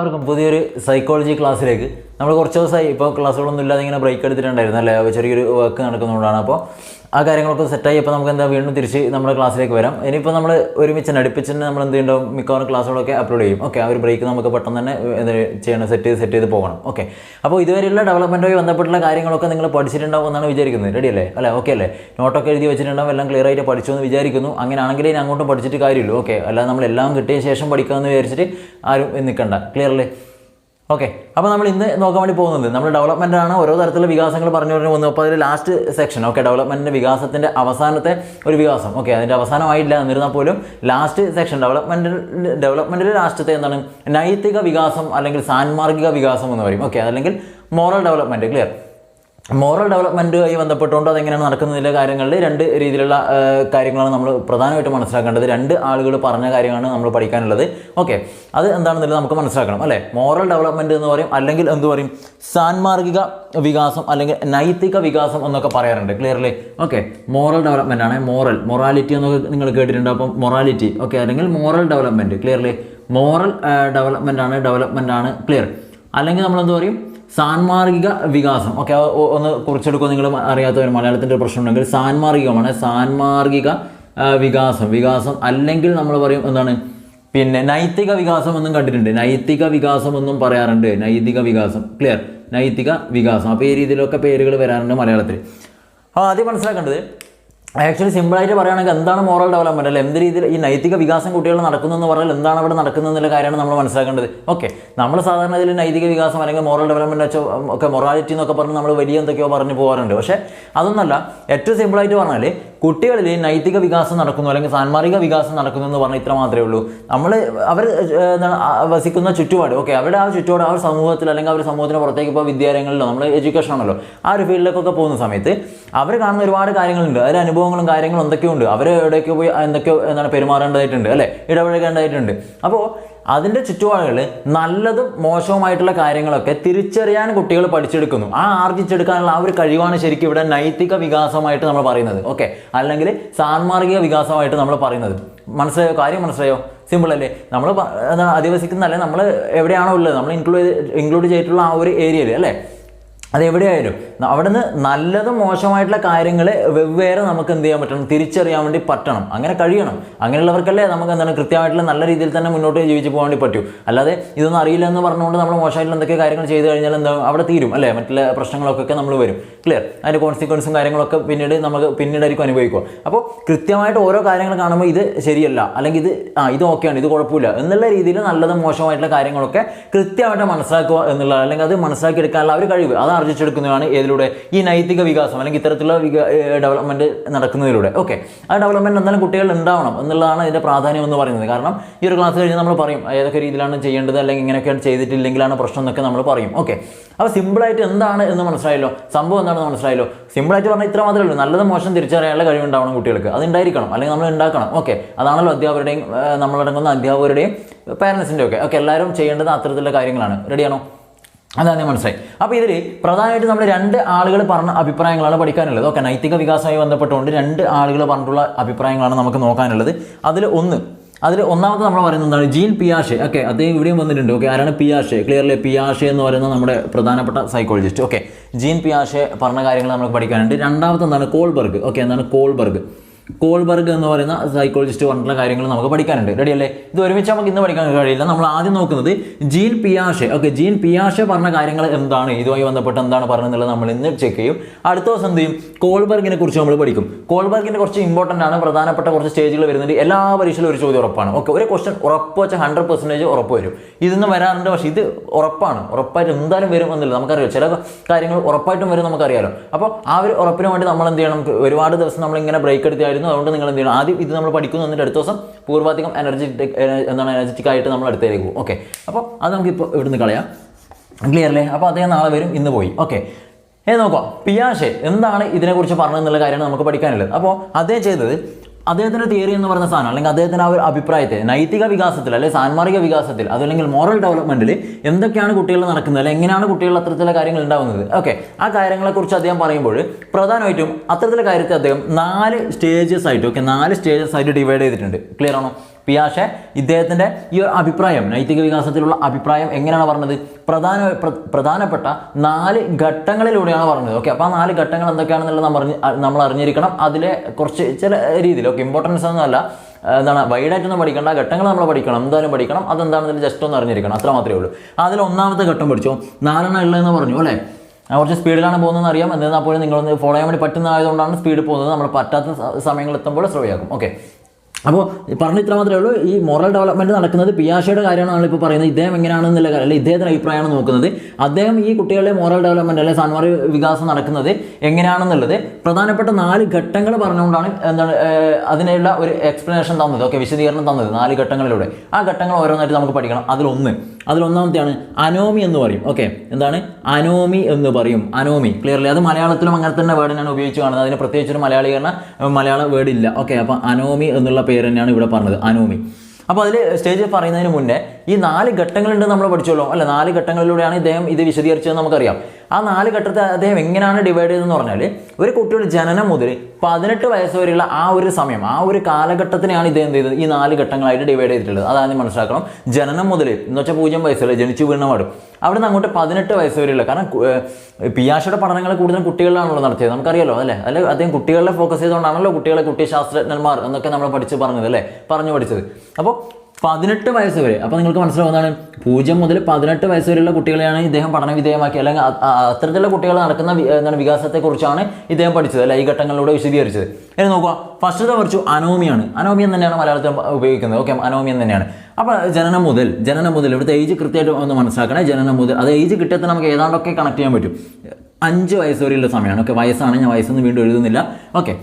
എല്ലാവർക്കും പുതിയൊരു സൈക്കോളജി ക്ലാസ്സിലേക്ക് നമ്മൾ കുറച്ച് ദിവസമായി ഇപ്പോൾ ക്ലാസ്സുകളൊന്നും ഇല്ലാതെ ഇങ്ങനെ ബ്രേക്ക് എടുത്തിട്ടുണ്ടായിരുന്നു അല്ലേ, ചെറിയൊരു വർക്ക് നടക്കുന്നതുകൊണ്ടാണ്. അപ്പോൾ ആ കാര്യങ്ങളൊക്കെ സെറ്റായി അപ്പോൾ നമുക്ക് എന്താ വീണ്ടും തിരിച്ച് നമ്മുടെ ക്ലാസ്സിലേക്ക് വരാം. ഇനിയിപ്പോൾ നമ്മൾ ഒരുമിച്ച് അടുപ്പിച്ച് തന്നെ നമ്മൾ എന്ത് ചെയ്യണ്ടാവും, മിക്കവാറും ക്ലാസ്സുകളൊക്കെ അപ്ലോഡ് ചെയ്യും. ഓക്കെ, ആ ഒരു ബ്രേക്ക് നമുക്ക് പെട്ടെന്ന് തന്നെ എന്താ ചെയ്യണം, സെറ്റ് ചെയ്ത് പോകണം. ഓക്കെ, അപ്പോൾ ഇതുവരെയുള്ള ഡെവലപ്മെൻറ്റുമായി ബന്ധപ്പെട്ടുള്ള കാര്യങ്ങളൊക്കെ നിങ്ങൾ പഠിച്ചിട്ടുണ്ടാവും എന്നാണ് വിചാരിക്കുന്നത്. റെഡി അല്ലേ? അല്ലേ? ഓക്കെ അല്ലേ? നോട്ടൊക്കെ എഴുതി വെച്ചിട്ടുണ്ടാവും, എല്ലാം ക്ലിയർ ആയിട്ട് പഠിച്ചു എന്ന് വിചാരിക്കുന്നു. അങ്ങനെയാണെങ്കിൽ ഇനി അങ്ങോട്ടും പഠിച്ചിട്ട് കാര്യമില്ല. ഓക്കെ, അല്ലാതെ നമ്മളെല്ലാം കിട്ടിയ ശേഷം പഠിക്കാമെന്ന് വിചാരിച്ചിട്ട് ആരും നിൽക്കണ്ട. ക്ലിയർ അല്ലേ? ഓക്കെ, അപ്പോൾ നമ്മൾ ഇന്ന് നോക്കാൻ വേണ്ടി പോകുന്നത് നമ്മൾ ഡെവലപ്മെൻ്റ് ആണ്, ഓരോ തരത്തിലുള്ള വികാസങ്ങൾ പറഞ്ഞു വന്നു. അപ്പോൾ അതിൽ ലാസ്റ്റ് സെക്ഷൻ, ഓക്കെ, ഡെവലപ്മെൻറ്റിൻ്റെ വികാസത്തിൻ്റെ അവസാനത്തെ ഒരു വികാസം. ഓക്കെ, അതിൻ്റെ അവസാനമായില്ല എന്നിരുന്നാൽ പോലും ലാസ്റ്റ് സെക്ഷൻ ഡെവലപ്മെൻറ്റിൽ ലാസ്റ്റത്തെ എന്താണ്, നൈതിക വികാസം അല്ലെങ്കിൽ സാൻമാർഗിക വികാസം എന്ന് പറയും. ഓക്കെ, അല്ലെങ്കിൽ മോറൽ ഡെവലപ്മെൻറ്റ്. ക്ലിയർ? മോറൽ ഡെവലപ്മെൻറ്റുമായി ബന്ധപ്പെട്ടുകൊണ്ട് അതെങ്ങനെയാണ് നടക്കുന്നതിലെ കാര്യങ്ങളിൽ രണ്ട് രീതിയിലുള്ള കാര്യങ്ങളാണ് നമ്മൾ പ്രധാനമായിട്ടും മനസ്സിലാക്കേണ്ടത്. രണ്ട് ആളുകൾ പറഞ്ഞ കാര്യമാണ് നമ്മൾ പഠിക്കാനുള്ളത്. ഓക്കെ, അത് എന്താണെന്നുള്ളത് നമുക്ക് മനസ്സിലാക്കണം അല്ലേ. മോറൽ ഡെവലപ്മെൻറ്റ് എന്ന് പറയും, അല്ലെങ്കിൽ എന്ത് പറയും, സാൻമാർഗിക വികാസം അല്ലെങ്കിൽ നൈതിക വികാസം എന്നൊക്കെ പറയാറുണ്ട്. ക്ലിയർലി? ഓക്കെ, മോറൽ ഡെവലപ്മെൻ്റ് ആണ്. മൊറാലിറ്റി എന്നൊക്കെ നിങ്ങൾ കേട്ടിട്ടുണ്ട്. അപ്പം മൊറാലിറ്റി, ഓക്കെ, അല്ലെങ്കിൽ moral development. Clearly? Moral development ആണ്. ക്ലിയർ? അല്ലെങ്കിൽ നമ്മളെന്ത് പറയും, സാൻമാർഗിക വികാസം. ഓക്കെ, ഒന്ന് കുറിച്ചെടുക്കുക. നിങ്ങൾ അറിയാത്തവർ മലയാളത്തിൻ്റെ പ്രശ്നമുണ്ടെങ്കിൽ സാൻമാർഗികമാണ്. സാൻമാർഗിക വികാസം അല്ലെങ്കിൽ നമ്മൾ പറയും എന്താണ്, പിന്നെ നൈതിക വികാസം എന്നും കണ്ടിട്ടുണ്ട്. നൈതിക വികാസം എന്നും പറയാറുണ്ട്. നൈതിക വികാസം. ക്ലിയർ? നൈതിക വികാസം. അപ്പോൾ ഈ രീതിയിലൊക്കെ പേരുകൾ വരാറുണ്ട് മലയാളത്തിൽ. അപ്പോൾ ആദ്യം മനസ്സിലാക്കേണ്ടത്, ആക്ച്വലി സിമ്പിളായിട്ട് പറയുകയാണെങ്കിൽ എന്താണ് മോറൽ ഡെവലപ്മെൻറ്റ്, അല്ല എന്ത് രീതിയിൽ ഈ നൈതിക വികാസം കുട്ടികൾ നടക്കുന്നു എന്ന് പറഞ്ഞാൽ എന്താണ് അവിടെ നടക്കുന്നതെന്നുള്ള കാര്യമാണ് നമ്മൾ മനസ്സിലാക്കേണ്ടത്. ഓക്കെ, നമ്മൾ സാധാരണ ഇതിൽ നൈതിക വികാസം അല്ലെങ്കിൽ മോറൽ ഡെവലപ്മെൻറ്റ് വെച്ചോ ഒക്കെ മൊറാലിറ്റി എന്നൊക്കെ പറഞ്ഞ് നമ്മൾ വലിയ എന്തൊക്കെയോ പറഞ്ഞു പോകാറുണ്ട്. പക്ഷേ അതൊന്നല്ല. ഏറ്റവും സിമ്പിളായിട്ട് പറഞ്ഞാൽ കുട്ടികളിൽ നൈതിക വികാസം നടക്കുന്നു അല്ലെങ്കിൽ സാൻമാർഗിക വികാസം നടക്കുന്നു എന്ന് പറഞ്ഞാൽ ഇത്ര മാത്രമേ ഉള്ളൂ. അവർ എന്താണ് വസിക്കുന്ന ചുറ്റുപാട്, ഓക്കെ, അവരുടെ ആ ചുറ്റുപാട്, ആ ഒരു സമൂഹത്തിൽ അല്ലെങ്കിൽ ആ ഒരു സമൂഹത്തിന് പുറത്തേക്ക് ഇപ്പോൾ വിദ്യാലയങ്ങളിലോ നമ്മൾ എഡ്യൂക്കേഷൻ ആണല്ലോ ആ ഒരു ഫീൽഡിലേക്കൊക്കെ പോകുന്ന സമയത്ത് അവർ കാണുന്ന ഒരുപാട് കാര്യങ്ങളുണ്ട്. അതിൽ അനുഭവങ്ങളും കാര്യങ്ങളും എന്തൊക്കെയോ ഉണ്ട്. അവർ എവിടെയൊക്കെ പോയി എന്തൊക്കെയോ എന്താണ് പെരുമാറേണ്ടതായിട്ടുണ്ട് അല്ലേ, ഇടപഴകേണ്ടതായിട്ടുണ്ട്. അപ്പോൾ അതിൻ്റെ ചുറ്റുപാടുകളിൽ നല്ലതും മോശവുമായിട്ടുള്ള കാര്യങ്ങളൊക്കെ തിരിച്ചറിയാൻ കുട്ടികൾ പഠിച്ചെടുക്കുന്നു. ആ ആർജിച്ചെടുക്കാനുള്ള ആ ഒരു കഴിവാണ് ശരിക്കും ഇവിടെ നൈതിക വികാസമായിട്ട് നമ്മൾ പറയുന്നത്. ഓക്കെ, അല്ലെങ്കിൽ സാൻമാർഗിക വികാസമായിട്ട് നമ്മൾ പറയുന്നത്. മനസ്സിലായോ? കാര്യം മനസ്സിലായോ? സിമ്പിൾ അല്ലേ? നമ്മൾ എന്താണ് അധിവസിക്കുന്നതല്ലേ, നമ്മൾ എവിടെയാണോ ഉള്ളത്, നമ്മൾ ഇൻക്ലൂഡ് ചെയ്തിട്ടുള്ള ആ ഒരു ഏരിയയിൽ അല്ലേ, അതെവിടെയായാലും അവിടെ നിന്ന് നല്ലതും മോശമായിട്ടുള്ള കാര്യങ്ങൾ വെവ്വേറെ നമുക്ക് എന്ത് ചെയ്യാൻ പറ്റണം, തിരിച്ചറിയാൻ വേണ്ടി പറ്റണം. അങ്ങനെ കഴിയണം. അങ്ങനെയുള്ളവർക്കല്ലേ നമുക്ക് എന്താണ് കൃത്യമായിട്ടുള്ള നല്ല രീതിയിൽ തന്നെ മുന്നോട്ട് ജീവിച്ച് പോകാൻ വേണ്ടി പറ്റൂ. അല്ലാതെ ഇതൊന്നും അറിയില്ല എന്ന് പറഞ്ഞുകൊണ്ട് നമ്മൾ മോശമായിട്ടുള്ള എന്തൊക്കെ കാര്യങ്ങൾ ചെയ്ത് കഴിഞ്ഞാൽ എന്താ അവിടെ തീരും അല്ലേ, മറ്റുള്ള പ്രശ്നങ്ങളൊക്കെ നമ്മൾ വരും. ക്ലിയർ? അതിൻ്റെ കോൺസിക്വൻസും കാര്യങ്ങളൊക്കെ പിന്നീടായിരിക്കും അനുഭവിക്കുക. അപ്പോൾ കൃത്യമായിട്ട് ഓരോ കാര്യങ്ങൾ കാണുമ്പോൾ ഇത് ശരിയല്ല അല്ലെങ്കിൽ ഇത് ഓക്കെയാണ്, ഇത് കുഴപ്പമില്ല എന്നുള്ള രീതിയിൽ നല്ലതും മോശമായിട്ടുള്ള കാര്യങ്ങളൊക്കെ കൃത്യമായിട്ട് മനസ്സിലാക്കുക എന്നുള്ള, അല്ലെങ്കിൽ അത് മനസ്സിലാക്കിയെടുക്കാനുള്ള ഒരു കഴിവ് അത് ആർജിച്ചെടുക്കുന്നതാണ് ഏതിലൂടെ, ഈ നൈതിക വികാസം അല്ലെങ്കിൽ ഇത്തരത്തിലുള്ള ഡെവലപ്മെൻറ്റ് നടക്കുന്നതിലൂടെ. ഓക്കെ, ആ ഡെവലപ്മെൻറ്റ് എന്തായാലും കുട്ടികൾ ഉണ്ടാവണം എന്നുള്ളതാണ് ഇതിൻ്റെ പ്രാധാന്യം എന്ന് പറയുന്നത്. കാരണം ഈ ഒരു ക്ലാസ് കഴിഞ്ഞ് നമ്മൾ പറയും ഏതൊക്കെ രീതിയിലാണ് ചെയ്യേണ്ടത്, അല്ലെങ്കിൽ ഇങ്ങനെയൊക്കെ ചെയ്തിട്ടില്ലെങ്കിലാണ് പ്രശ്നം എന്നൊക്കെ നമ്മൾ പറയും. ഓക്കെ, അപ്പോൾ സിമ്പിളായിട്ട് എന്താണ് എന്ന് മനസ്സിലായല്ലോ, സംഭവം എന്താണെന്ന് മനസ്സിലായല്ലോ. സിമ്പിളായിട്ട് പറഞ്ഞാൽ ഇത്ര മാത്രമേ ഉള്ളൂ. നല്ലത് മോശം തിരിച്ചറിയാനുള്ള കഴിവുണ്ടാവണം കുട്ടികൾക്ക്, അത് ഉണ്ടായിരിക്കണം, അല്ലെങ്കിൽ നമ്മൾ ഉണ്ടാക്കണം. ഓക്കെ, അതാണല്ലോ അധ്യാപകരുടെയും നമ്മളടങ്ങുന്ന അധ്യാപകരുടെയും പാരൻസിൻ്റെ ഒക്കെ എല്ലാവരും ചെയ്യേണ്ടത് അത്തരത്തിലുള്ള കാര്യങ്ങളാണ്. റെഡിയാണോ? അതാണ് മനസ്സിലായി. അപ്പോൾ ഇതിൽ പ്രധാനമായിട്ട് നമ്മൾ രണ്ട് ആളുകൾ പറഞ്ഞ അഭിപ്രായങ്ങളാണ് പഠിക്കാനുള്ളത്. ഓക്കെ, നൈതിക വികാസവുമായി ബന്ധപ്പെട്ടുകൊണ്ട് രണ്ട് ആളുകൾ പറഞ്ഞിട്ടുള്ള അഭിപ്രായങ്ങളാണ് നമുക്ക് നോക്കാനുള്ളത്. അതിൽ ഒന്നാമത്തെ നമ്മൾ പറയുന്നത് എന്താണ്, ജീൻ പിയാഷെ. ഓക്കെ, അദ്ദേഹം ഇവിടെയും വന്നിട്ടുണ്ട്. ഓക്കെ, ആരാണ് പിയാഷെ? ക്ലിയർലി? പിയാഷെ എന്ന് പറയുന്നത് നമ്മുടെ പ്രധാനപ്പെട്ട സൈക്കോളജിസ്റ്റ്. ഓക്കെ, ജീൻ പിയാഷെ പറഞ്ഞ കാര്യങ്ങൾ നമുക്ക് പഠിക്കാനുണ്ട്. രണ്ടാമത്തെ എന്താണ്, കോൾബർഗ്. ഓക്കെ, എന്താണ് കോൾബർഗ് എന്ന് പറയുന്ന സൈക്കോളജിസ്റ്റ് പറഞ്ഞിട്ടുള്ള കാര്യങ്ങൾ നമുക്ക് പഠിക്കാനുണ്ട്. റെഡി അല്ലേ? ഇത് ഒരുമിച്ച് നമുക്ക് ഇന്ന് പഠിക്കാൻ കഴിയില്ല. നമ്മൾ ആദ്യം നോക്കുന്നത് ജീൻ പിയാഷെ. ഓക്കെ, ജീൻ പിയാഷെ പറഞ്ഞ കാര്യങ്ങൾ എന്താണ്, ഇതുമായി ബന്ധപ്പെട്ട് എന്താണ് പറഞ്ഞതെന്നുള്ളത് നമ്മൾ ഇന്ന് ചെക്ക് ചെയ്യും. അടുത്ത ദിവസം എന്ത് ചെയ്യും, കോൾബർഗിനെ കുറിച്ച് നമ്മൾ പഠിക്കും. കോൾബർഗിൻ്റെ കുറച്ച് ഇമ്പോർട്ടൻ്റ് ആണ്, പ്രധാനപ്പെട്ട കുറച്ച് സ്റ്റേജുകൾ വരുന്നുണ്ട്. എല്ലാ പരീക്ഷയിലും ഒരു ചോദ്യം ഉറപ്പാണ്. ഓക്കെ, ഒരു ക്വസ്റ്റൻ ഉറപ്പ് വെച്ചാൽ 100% ഉറപ്പ് വരും. ഇതൊന്നും വരാറുണ്ട്, പക്ഷേ ഇത് ഉറപ്പായിട്ട് എന്തായാലും വരും എന്നുള്ളത് നമുക്കറിയാം. ചില കാര്യങ്ങൾ ഉറപ്പായിട്ടും വരും നമുക്കറിയാലോ. അപ്പോൾ ആ ഒരു ഉറപ്പിന് വേണ്ടി നമ്മൾ എന്ത് ചെയ്യണം, ഒരുപാട് ദിവസം നമ്മളിങ്ങനെ ബ്രേക്ക് എടുത്ത്. അതുകൊണ്ട് നിങ്ങൾ എന്ത് ചെയ്യണം, ആദ്യം ഇത് നമ്മൾ പഠിക്കുന്നു, എന്നിട്ട് അടുത്ത ദിവസം പൂർവാധികം എനർജറ്റിക് ആയിട്ട് നമ്മൾ അടുത്തേക്ക് പോകും. ഓക്കെ, അപ്പോൾ അത് നമുക്കിപ്പോൾ ഇവിടുന്ന് കളയാം. ക്ലിയർലേ? അപ്പോൾ അദ്ദേഹം നാളെ വരും, ഇന്ന് പോയി. ഓക്കെ, നോക്കാം പിയാഷെ എന്താണ് ഇതിനെക്കുറിച്ച് പറഞ്ഞതെന്നുള്ള കാര്യമാണ് നമുക്ക് പഠിക്കാനുള്ളത്. അപ്പോൾ അദ്ദേഹം ചെയ്തത്, അദ്ദേഹത്തിൻ്റെ തിയറി എന്ന് പറയുന്ന സാധനം, അല്ലെങ്കിൽ അദ്ദേഹത്തിൻ്റെ ആ ഒരു അഭിപ്രായത്തെ നൈതിക വികാസത്തിൽ അല്ലെങ്കിൽ സാൻമാർഗിക വികാസത്തിൽ, അതല്ലെങ്കിൽ മോറൽ ഡെവലപ്മെൻറ്റിൽ എന്തൊക്കെയാണ് കുട്ടികൾ നടക്കുന്നത്, അല്ലെങ്കിൽ എങ്ങനെയാണ് കുട്ടികൾ അത്തരത്തിലുള്ള കാര്യങ്ങൾ ഉണ്ടാകുന്നത്. ഓക്കെ, ആ കാര്യങ്ങളെക്കുറിച്ച് അദ്ദേഹം പറയുമ്പോൾ പ്രധാനമായിട്ടും അത്തരത്തിലുള്ള കാര്യത്തെ അദ്ദേഹം 4 സ്റ്റേജസ് ആയിട്ട് ഡിവൈഡ് ചെയ്തിട്ടുണ്ട്. ക്ലിയർ ആണോ? പിയാഷെ ഇദ്ദേഹത്തിൻ്റെ ഈ ഒരു അഭിപ്രായം, നൈതിക വികാസത്തിലുള്ള അഭിപ്രായം എങ്ങനെയാണ് പറഞ്ഞത്? പ്രധാനപ്പെട്ട 4 ഘട്ടങ്ങളിലൂടെയാണ് പറഞ്ഞത്. ഓക്കെ, അപ്പോൾ ആ 4 ഘട്ടങ്ങൾ എന്തൊക്കെയാണെന്നുള്ളത് നമ്മൾ അറിഞ്ഞിരിക്കണം. അതിലെ കുറച്ച് ചില രീതിയിൽ, ഓക്കെ, ഇമ്പോർട്ടൻസ് ഒന്നുമല്ല, എന്താണ് വൈഡായിട്ടൊന്നും പഠിക്കേണ്ട, ഘട്ടങ്ങൾ നമ്മൾ പഠിക്കണം, എന്തായാലും പഠിക്കണം. അതെന്താണെന്ന് ജസ്റ്റ് ഒന്ന് അറിഞ്ഞിരിക്കണം, അത്ര മാത്രമേ ഉള്ളൂ. അതിൽ ഒന്നാമത്തെ ഘട്ടം പഠിച്ചോ, 4 ഉള്ളതെന്ന് പറഞ്ഞു അല്ലേ. കുറച്ച് സ്പീഡിലാണ് പോകുന്നതെന്ന് അറിയാം, എന്നാൽ പോലും നിങ്ങളൊന്ന് ഫോളോ ചെയ്യാൻ വേണ്ടി പറ്റുന്നതായതുകൊണ്ടാണ് സ്പീഡ് പോകുന്നത്. നമ്മൾ പറ്റാത്ത സമയങ്ങൾ എത്തുമ്പോൾ സ്ലോയാക്കും. ഓക്കെ, അപ്പോൾ പറഞ്ഞ ഇത്ര മാത്രമേ ഉള്ളൂ. ഈ മോറൽ ഡെവലപ്മെൻറ്റ് നടക്കുന്നത് പിയാഷയുടെ കാര്യമാണ് നമ്മളിപ്പോൾ പറയുന്നത്. ഇദ്ദേഹം എങ്ങനെയാണെന്നുള്ള കാര്യം, അല്ലെങ്കിൽ ഇദ്ദേഹത്തിൻ്റെ അഭിപ്രായമാണ് നോക്കുന്നത്. അദ്ദേഹം ഈ കുട്ടികളുടെ മോറൽ ഡെവലപ്മെൻറ്റ് അല്ലെങ്കിൽ സാൻമാർഗ വികാസം നടക്കുന്നത് എങ്ങനെയാണെന്നുള്ളത് പ്രധാനപ്പെട്ട 4 ഘട്ടങ്ങൾ പറഞ്ഞുകൊണ്ടാണ് എന്താണ് അതിനുള്ള ഒരു എക്സ്പ്ലനേഷൻ തന്നത്. ഓക്കെ, വിശദീകരണം തന്നത് 4 ഘട്ടങ്ങളിലൂടെ. ആ ഘട്ടങ്ങൾ ഓരോന്നായിട്ട് നമുക്ക് പഠിക്കണം. അതിലൊന്നാമത്തെയാണ് അനോമി എന്ന് പറയും. ഓക്കെ, എന്താണ് അനോമി എന്ന് പറയും? അനോമി ക്ലിയർലി, അത് മലയാളത്തിലും അങ്ങനെ തന്നെ വേർഡിനാണ് ഉപയോഗിച്ച് കാണുന്നത്. അതിന് പ്രത്യേകിച്ചൊരു മലയാള വേർഡ് ഇല്ല. ഓക്കെ, അപ്പം അനോമി എന്നുള്ള പേര് തന്നെയാണ് ഇവിടെ പറഞ്ഞത്, അനോമി. അപ്പോൾ അതിൽ സ്റ്റേജിൽ പറയുന്നതിന് മുന്നേ ഈ 4 ഘട്ടങ്ങളുണ്ട് നമ്മൾ പഠിച്ചോളൂ അല്ല. 4 ഘട്ടങ്ങളിലൂടെയാണ് ഇദ്ദേഹം ഇത് വിശദീകരിച്ചത് നമുക്കറിയാം. ആ 4 ഘട്ടത്തെ അദ്ദേഹം എങ്ങനെയാണ് ഡിവൈഡ് ചെയ്തതെന്ന് പറഞ്ഞാൽ, ഒരു കുട്ടിയുടെ ജനനം മുതൽ 18 വയസ്സ് വരെയുള്ള ആ ഒരു സമയം, ആ ഒരു കാലഘട്ടത്തിനെയാണ് ഇദ്ദേഹം എന്ത് ചെയ്തത്, ഈ 4 ഘട്ടങ്ങളായിട്ട് ഡിവൈഡ് ചെയ്തിട്ടുള്ളത്. അതാണ് മനസ്സിലാക്കണം. ജനനം മുതൽ എന്ന് വെച്ചാൽ 0 വയസ്സല്ലേ, ജനിച്ചു വീണ പാടും, അവിടെ നിന്ന് അങ്ങോട്ട് 18 വയസ്സ് വരെയുള്ള. കാരണം പിയാഷയുടെ പഠനങ്ങൾ കൂടുതലും കുട്ടികളിലാണല്ലോ നടത്തിയത്, നമുക്കറിയാലോ അല്ലേ. അല്ലെങ്കിൽ അദ്ദേഹം കുട്ടികളെ ഫോക്കസ് ചെയ്തുകൊണ്ടാണല്ലോ കുട്ടി ശാസ്ത്രജ്ഞന്മാർ എന്നൊക്കെ നമ്മൾ പറഞ്ഞത് അല്ലേ, പഠിച്ചത്. അപ്പോൾ 18 വയസ്സ് വരെ, അപ്പോൾ നിങ്ങൾക്ക് മനസ്സിലാവുന്നതാണ് 0 മുതൽ 18 വയസ്സ് വരെയുള്ള കുട്ടികളെയാണ് ഇദ്ദേഹം പഠന വിധേയമാക്കി, അല്ലെങ്കിൽ അത്തരത്തിലുള്ള കുട്ടികൾ നടക്കുന്ന എന്താണ് വികാസത്തെക്കുറിച്ചാണ് ഇദ്ദേഹം പഠിച്ചത് അല്ലെ, ഈ ഘട്ടങ്ങളിലൂടെ വിശദീകരിച്ചത്. ഇനി നോക്കുക, ഫസ്റ്റത്തെ പഠിച്ചു അനോമിയാണ്. അനോമി എന്ന് തന്നെയാണ് മലയാളത്തിൽ ഉപയോഗിക്കുന്നത്. ഓക്കെ, അനോമി എന്ന് തന്നെയാണ്. അപ്പോൾ ജനനം മുതൽ ഇവിടുത്തെ ഏജ് കൃത്യമായിട്ട് ഒന്ന് മനസ്സിലാക്കണേ. ജനനം മുതൽ, അത് ഏജ് കിട്ടിയത്തിൽ നമുക്ക് ഏതാണ്ടൊക്കെ കണക്ട് ചെയ്യാൻ പറ്റും. 5 വയസ്സ് വരെയുള്ള സമയമാണ്. ഓക്കെ, വയസ്സാണ്, ഞാൻ വയസ്സൊന്നും വീണ്ടും എഴുതുന്നില്ല. ഓക്കെ,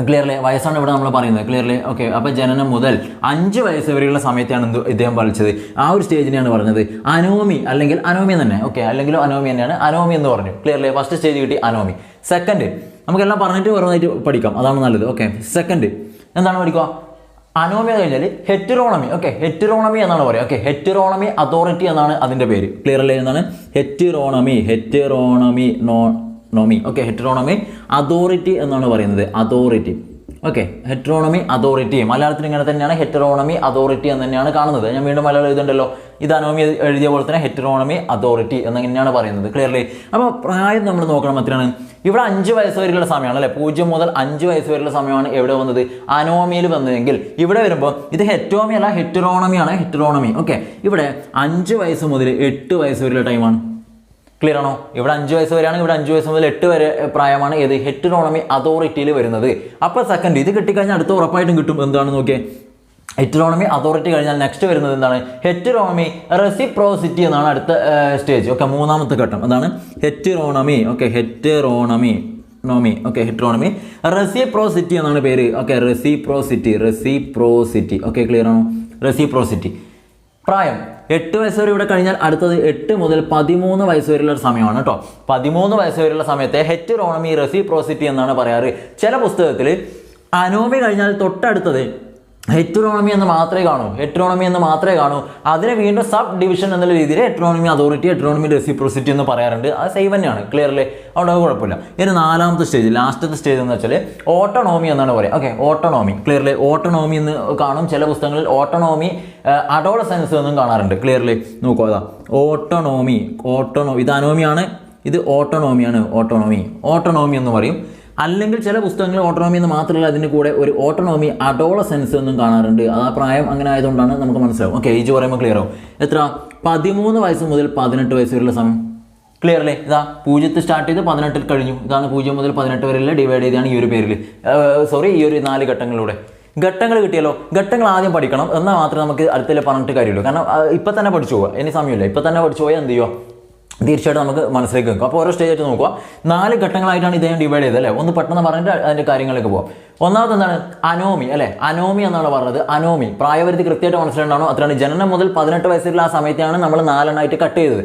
ക്ലിയർലി വയസ്സാണ് ഇവിടെ നമ്മൾ പറയുന്നത്. Clearly okay. അപ്പോൾ ജനനം മുതൽ 5 വയസ്സ് വരെയുള്ള സമയത്താണ് ഇദ്ദേഹം പഠിച്ചത്. ആ ഒരു സ്റ്റേജിനെയാണ് പറഞ്ഞത് അനോമി, അല്ലെങ്കിൽ അനോമി തന്നെ. ഓക്കെ, അല്ലെങ്കിലും അനോമി തന്നെയാണ്, അനോമി എന്ന് പറഞ്ഞു. ക്ലിയർലി ഫസ്റ്റ് സ്റ്റേജ് കിട്ടി അനോമി. സെക്കൻഡ് നമുക്കെല്ലാം പറഞ്ഞിട്ട് ഓരോന്നായിട്ട് പഠിക്കാം, അതാണ് നല്ലത്. ഓക്കെ, സെക്കൻഡ് എന്താണ് പഠിക്കുക? അനോമി കഴിഞ്ഞാൽ ഹെറ്ററോണമി. ഓക്കെ, ഹെറ്ററോണമി എന്നാണ് പറയുക. ഓക്കെ, ഹെറ്ററോണമി അതോറിറ്റി എന്നാണ് അതിൻ്റെ പേര്. ക്ലിയർലി എന്താണ് ഹെറ്ററോണമി നോമി. ഓക്കെ, ഹെറ്ററോണമി അതോറിറ്റി എന്നാണ് പറയുന്നത്, അതോറിറ്റി. ഓക്കെ, ഹെറ്ററോണമി അതോറിറ്റി മലയാളത്തിൽ ഇങ്ങനെ തന്നെയാണ്, ഹെറ്ററോണമി അതോറിറ്റി എന്ന് തന്നെയാണ് കാണുന്നത്. ഞാൻ വീണ്ടും മലയാളം എഴുതുന്നുണ്ടല്ലോ, ഇത് അനോമി എഴുതിയ പോലെ തന്നെ ഹെറ്ററോണമി അതോറിറ്റി എന്നിങ്ങനെയാണ് പറയുന്നത്. ക്ലിയർലി. അപ്പോൾ പ്രായം നമ്മൾ നോക്കണം എത്രയാണ്. ഇവിടെ 5 വയസ്സ് വരെയുള്ള സമയമാണ് അല്ലേ, 0 മുതൽ 5 വയസ്സ് വരെയുള്ള സമയമാണ് എവിടെ വന്നത്, അനോമിയിൽ വന്നതെങ്കിൽ ഇവിടെ വരുമ്പോൾ ഇത് ഹെറ്റോമി അല്ല, ഹെറ്ററോണമിയാണ്, ഹെറ്ററോണമി. ഓക്കെ, ഇവിടെ 5 വയസ്സ് മുതൽ 8 വയസ്സ് വരെയുള്ള ടൈമാണ്. ക്ലിയർ ആണോ? ഇവിടെ 5 വയസ്സ് വരെയാണ്, ഇവിടെ 5 വയസ്സ് മുതൽ 8 വരെ പ്രായമാണ് ഏത് ഹെറ്ററോണമി അതോറിറ്റിയിൽ വരുന്നത്. അപ്പോൾ സെക്കൻഡ് ഇത് കിട്ടിക്കഴിഞ്ഞാൽ അടുത്ത ഉറപ്പായിട്ടും കിട്ടും. എന്താണെന്ന് നോക്കിയേ, ഹെറ്ററോണമി അതോറിറ്റി കഴിഞ്ഞാൽ നെക്സ്റ്റ് വരുന്നത് എന്താണ്, ഹെറ്ററോണമി റെസിപ്രോസിറ്റി എന്നാണ് അടുത്ത സ്റ്റേജ്. ഓക്കെ, മൂന്നാമത്തെ ഘട്ടം എന്താണ് ഹെറ്ററോണമി. ഓക്കെ, ഹെറ്ററോണമി. ഓക്കെ, ഹെറ്ററോണമി റെസിപ്രോസിറ്റി എന്നാണ് പേര്. Okay, reciprocity. ഓക്കെ, ക്ലിയർ ആണോ? റെസിപ്രോസിറ്റി. പ്രായം 8 വയസ്സ് വരെ ഇവിടെ കഴിഞ്ഞാൽ അടുത്തത് 8 മുതൽ 13 വയസ്സ് വരെയുള്ള ഒരു സമയമാണ് കേട്ടോ. 13 വയസ്സ് വരെയുള്ള സമയത്തെ ഹെറ്ററോണമി റെസിപ്രോസിറ്റി എന്നാണ് പറയാറ്. ചില പുസ്തകത്തിൽ അനോമി കഴിഞ്ഞാൽ തൊട്ടടുത്തത് ഹെറ്ററോണമി എന്ന് മാത്രമേ കാണൂ. അതിനെ വീണ്ടും സബ് ഡിവിഷൻ എന്നുള്ള രീതിയിൽ ഹെറ്ററോണമി അതോറിറ്റി, ഹെറ്ററോണമി റെസിപ്രോസിറ്റി എന്ന് പറയാറുണ്ട്. അത് സെയിം തന്നെയാണ്. ക്ലിയർലി, അവിടെ കുഴപ്പമില്ല. ഇനി 4ാമത്തെ സ്റ്റേജ്, ലാസ്റ്റത്തെ സ്റ്റേജ് എന്ന് വെച്ചാൽ ഓട്ടോണോമി എന്നാണ് പറയുക. Okay, autonomy. ക്ലിയർലി ഓട്ടോണോമി എന്ന് കാണും. ചില പുസ്തകങ്ങളിൽ ഓട്ടോണോമി അഡോളസെൻസ് എന്നും കാണാറുണ്ട്. ക്ലിയർലി നോക്കുക, അതാ ഓട്ടോണോമി. ഇത് അനോമിയാണ്, ഇത് ഓട്ടോണോമിയാണ്. ഓട്ടോണോമി എന്ന് പറയും. അല്ലെങ്കിൽ ചില പുസ്തകങ്ങൾ ഓട്ടോണോമി എന്ന് മാത്രമല്ല, അതിൻ്റെ കൂടെ ഒരു ഓട്ടോണോമി അഡോളസെൻസ് എന്നും കാണാറുണ്ട്. ആ പ്രായം അങ്ങനെ ആയതുകൊണ്ടാണ് നമുക്ക് മനസ്സിലാവും. ഓക്കെ, ഏജ് പറയുമ്പോൾ ക്ലിയർ ആവും. എത്ര? 13 വയസ്സ് മുതൽ 18 വയസ്സ് വരെയുള്ള സമയം. ക്ലിയർലി ഇതാ 0 സ്റ്റാർട്ട് ചെയ്ത് 18 കഴിഞ്ഞു. ഇതാണ് 0 മുതൽ 18 വരെയുള്ള ഡിവൈഡ് ചെയ്താണ് ഈ ഒരു പേരിൽ, ഈ ഒരു 4 ഘട്ടങ്ങളിലൂടെ. ഘട്ടങ്ങൾ കിട്ടിയല്ലോ. ഘട്ടങ്ങൾ ആദ്യം പഠിക്കണം, എന്നാൽ മാത്രമേ നമുക്ക് അടുത്തല്ലേ പറഞ്ഞിട്ട് കാര്യമുള്ളൂ. കാരണം ഇപ്പം തന്നെ പഠിച്ചു പോവുക, ഇനി സമയമില്ല. ഇപ്പം തന്നെ പഠിച്ചു പോയാൽ എന്ത് ചെയ്യുക, തീർച്ചയായിട്ടും നമുക്ക് മനസ്സിലേക്ക് വെക്കും. അപ്പോൾ ഓരോ സ്റ്റേജായിട്ട് നോക്കുക. 4 ഘട്ടങ്ങളായിട്ടാണ് ഇദ്ദേഹം ഡിവൈഡ് ചെയ്തത് അല്ലേ. ഒന്ന് പെട്ടെന്ന് പറഞ്ഞിട്ട് അതിൻ്റെ കാര്യങ്ങളിലേക്ക് പോകാം. ഒന്നാമത് എന്താണ്, അനോമി അല്ലേ. അനോമി എന്നാണ് പറഞ്ഞത്. അനോമി പ്രായപരിധി കൃത്യമായിട്ട് മനസ്സിലുണ്ടാണോ? അത്രയാണ്. ജനനം മുതൽ 18 വയസ്സിലുള്ള ആ സമയത്താണ് നമ്മൾ 4 കട്ട് ചെയ്തത്.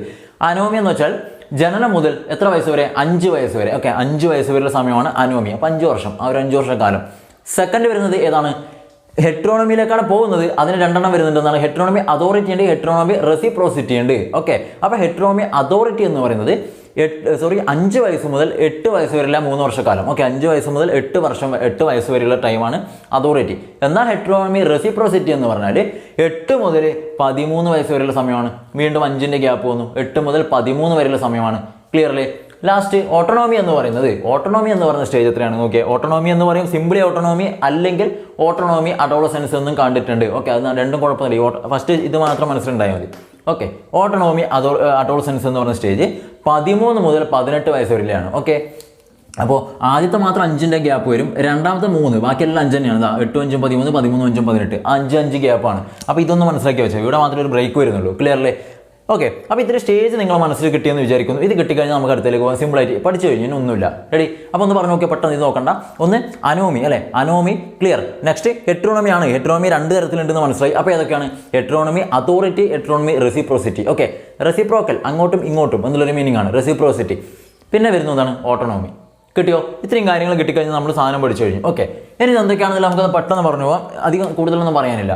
അനോമി എന്ന് വെച്ചാൽ ജനനം മുതൽ എത്ര വയസ്സ് വരെ? 5 വയസ്സ് വരെ. ഓക്കെ, 5 വയസ്സ് വരെയുള്ള സമയമാണ് അനോമി. അപ്പോൾ 5 വർഷം, ആ ഒരു 5 വർഷക്കാലം. സെക്കൻഡ് വരുന്നത് ഏതാണ്? ഹെട്രോണമിയിലേക്കാണ് പോകുന്നത്. അതിന് രണ്ടെണ്ണം വരുന്നുണ്ടെന്നാണ്. ഹെട്രോണമി അതോറിറ്റി ഉണ്ട്, ഹെട്രോണമി റെസിപ്രോസിറ്റി ഉണ്ട്. ഓക്കെ, അപ്പോൾ ഹെട്രോണമി അതോറിറ്റി എന്ന് പറയുന്നത് 5 വയസ്സ് മുതൽ 8 വയസ്സ് വരെയുള്ള 3 വർഷക്കാലം. ഓക്കെ, 5 വയസ്സ് മുതൽ 8 വയസ്സ് വരെയുള്ള ടൈമാണ് അതോറിറ്റി. എന്നാൽ ഹെട്രോണമി റെസിപ്രോസിറ്റി എന്ന് പറഞ്ഞാൽ 8 മുതൽ 13 വയസ്സ് വരെയുള്ള സമയമാണ്. വീണ്ടും 5ന്റെ ഗ്യാപ്പ് വന്നു, 8 മുതൽ 13 വരെയുള്ള സമയമാണ്. ക്ലിയർലി? ലാസ്റ്റ് ഓട്ടോണോമി എന്ന് പറയുന്ന സ്റ്റേജ് എത്രയാണ് നോക്കിയേ. ഓട്ടോണോമി എന്ന് പറയും സിംപിളി ഓട്ടോണോമി, അല്ലെങ്കിൽ ഓട്ടോണോമി അഡോളസെൻസ് എന്നും കണ്ടിട്ടുണ്ട്. ഓക്കെ, അത് രണ്ടും കുഴപ്പമില്ല. ഫസ്റ്റ് ഇത് മാത്രം മനസ്സിലുണ്ടായാൽ മതി. ഓക്കെ, ഓട്ടോണോമി അഡോളസെൻസ് എന്ന് പറയുന്ന സ്റ്റേജ് 13 മുതൽ 18 വയസ്സ് വരെയാണ്. ഓക്കെ, അപ്പോൾ ആദ്യത്തെ മാത്രം 5ന്റെ ഗ്യാപ്പ് വരും, രണ്ടാമത്തെ 3, ബാക്കിയെല്ലാം 5 തന്നെയാണ്. 8 5 13, 13 5 18, 5 ഗ്യാപ്പാണ്. അപ്പോൾ ഇതൊന്ന് മനസ്സിലാക്കി വെച്ചാൽ ഇവിടെ മാത്രമേ ഒരു ബ്രേക്ക് വരുന്നുള്ളൂ. ക്ലിയർലി? ഓക്കെ, അപ്പോൾ ഇത്ര സ്റ്റേജ് നിങ്ങൾ മനസ്സിൽ കിട്ടിയെന്ന് വിചാരിക്കുന്നു. ഇത് കിട്ടിക്കഴിഞ്ഞാൽ നമുക്ക് അടുത്തേക്ക് പോകാം. സിമ്പിളായിട്ട് പഠിച്ചു കഴിഞ്ഞാൽ ഒന്നുമില്ല. റെഡി? അപ്പോൾ ഒന്ന് പറഞ്ഞു നോക്കിയാൽ പെട്ടെന്ന് ഇത് നോക്കണ്ട. ഒന്ന് അനോമി, അല്ലേ? Anomie clear. നെക്സ്റ്റ് ഹെട്രോണമി ആണ്. ഹെട്രോണമി 2 തരത്തിലുണ്ടെന്ന് മനസ്സിലായി. അപ്പോൾ ഏതൊക്കെയാണ്? ഹെട്രോണമി അതോറിറ്റി, ഹെട്രോണമി റെസിപ്രോസിറ്റി. ഓക്കെ, റെസിപ്രോക്കൽ അങ്ങോട്ടും ഇങ്ങോട്ടും എന്നുള്ളൊരു മീനിങ് ആണ് റെസിപ്രോസിറ്റി. പിന്നെ വരുന്നതാണ് ഓട്ടോണോമി. കിട്ടിയോ? ഇത്രയും കാര്യങ്ങൾ കിട്ടിക്കഴിഞ്ഞാൽ നമ്മൾ സാധനം പഠിച്ചു കഴിഞ്ഞു. ഓക്കെ, ഇനി എന്തൊക്കെയാണെങ്കിലും നമുക്കത് പെട്ടെന്ന് പറഞ്ഞു പോകാം. അധികം കൂടുതലൊന്നും പറയാനില്ല.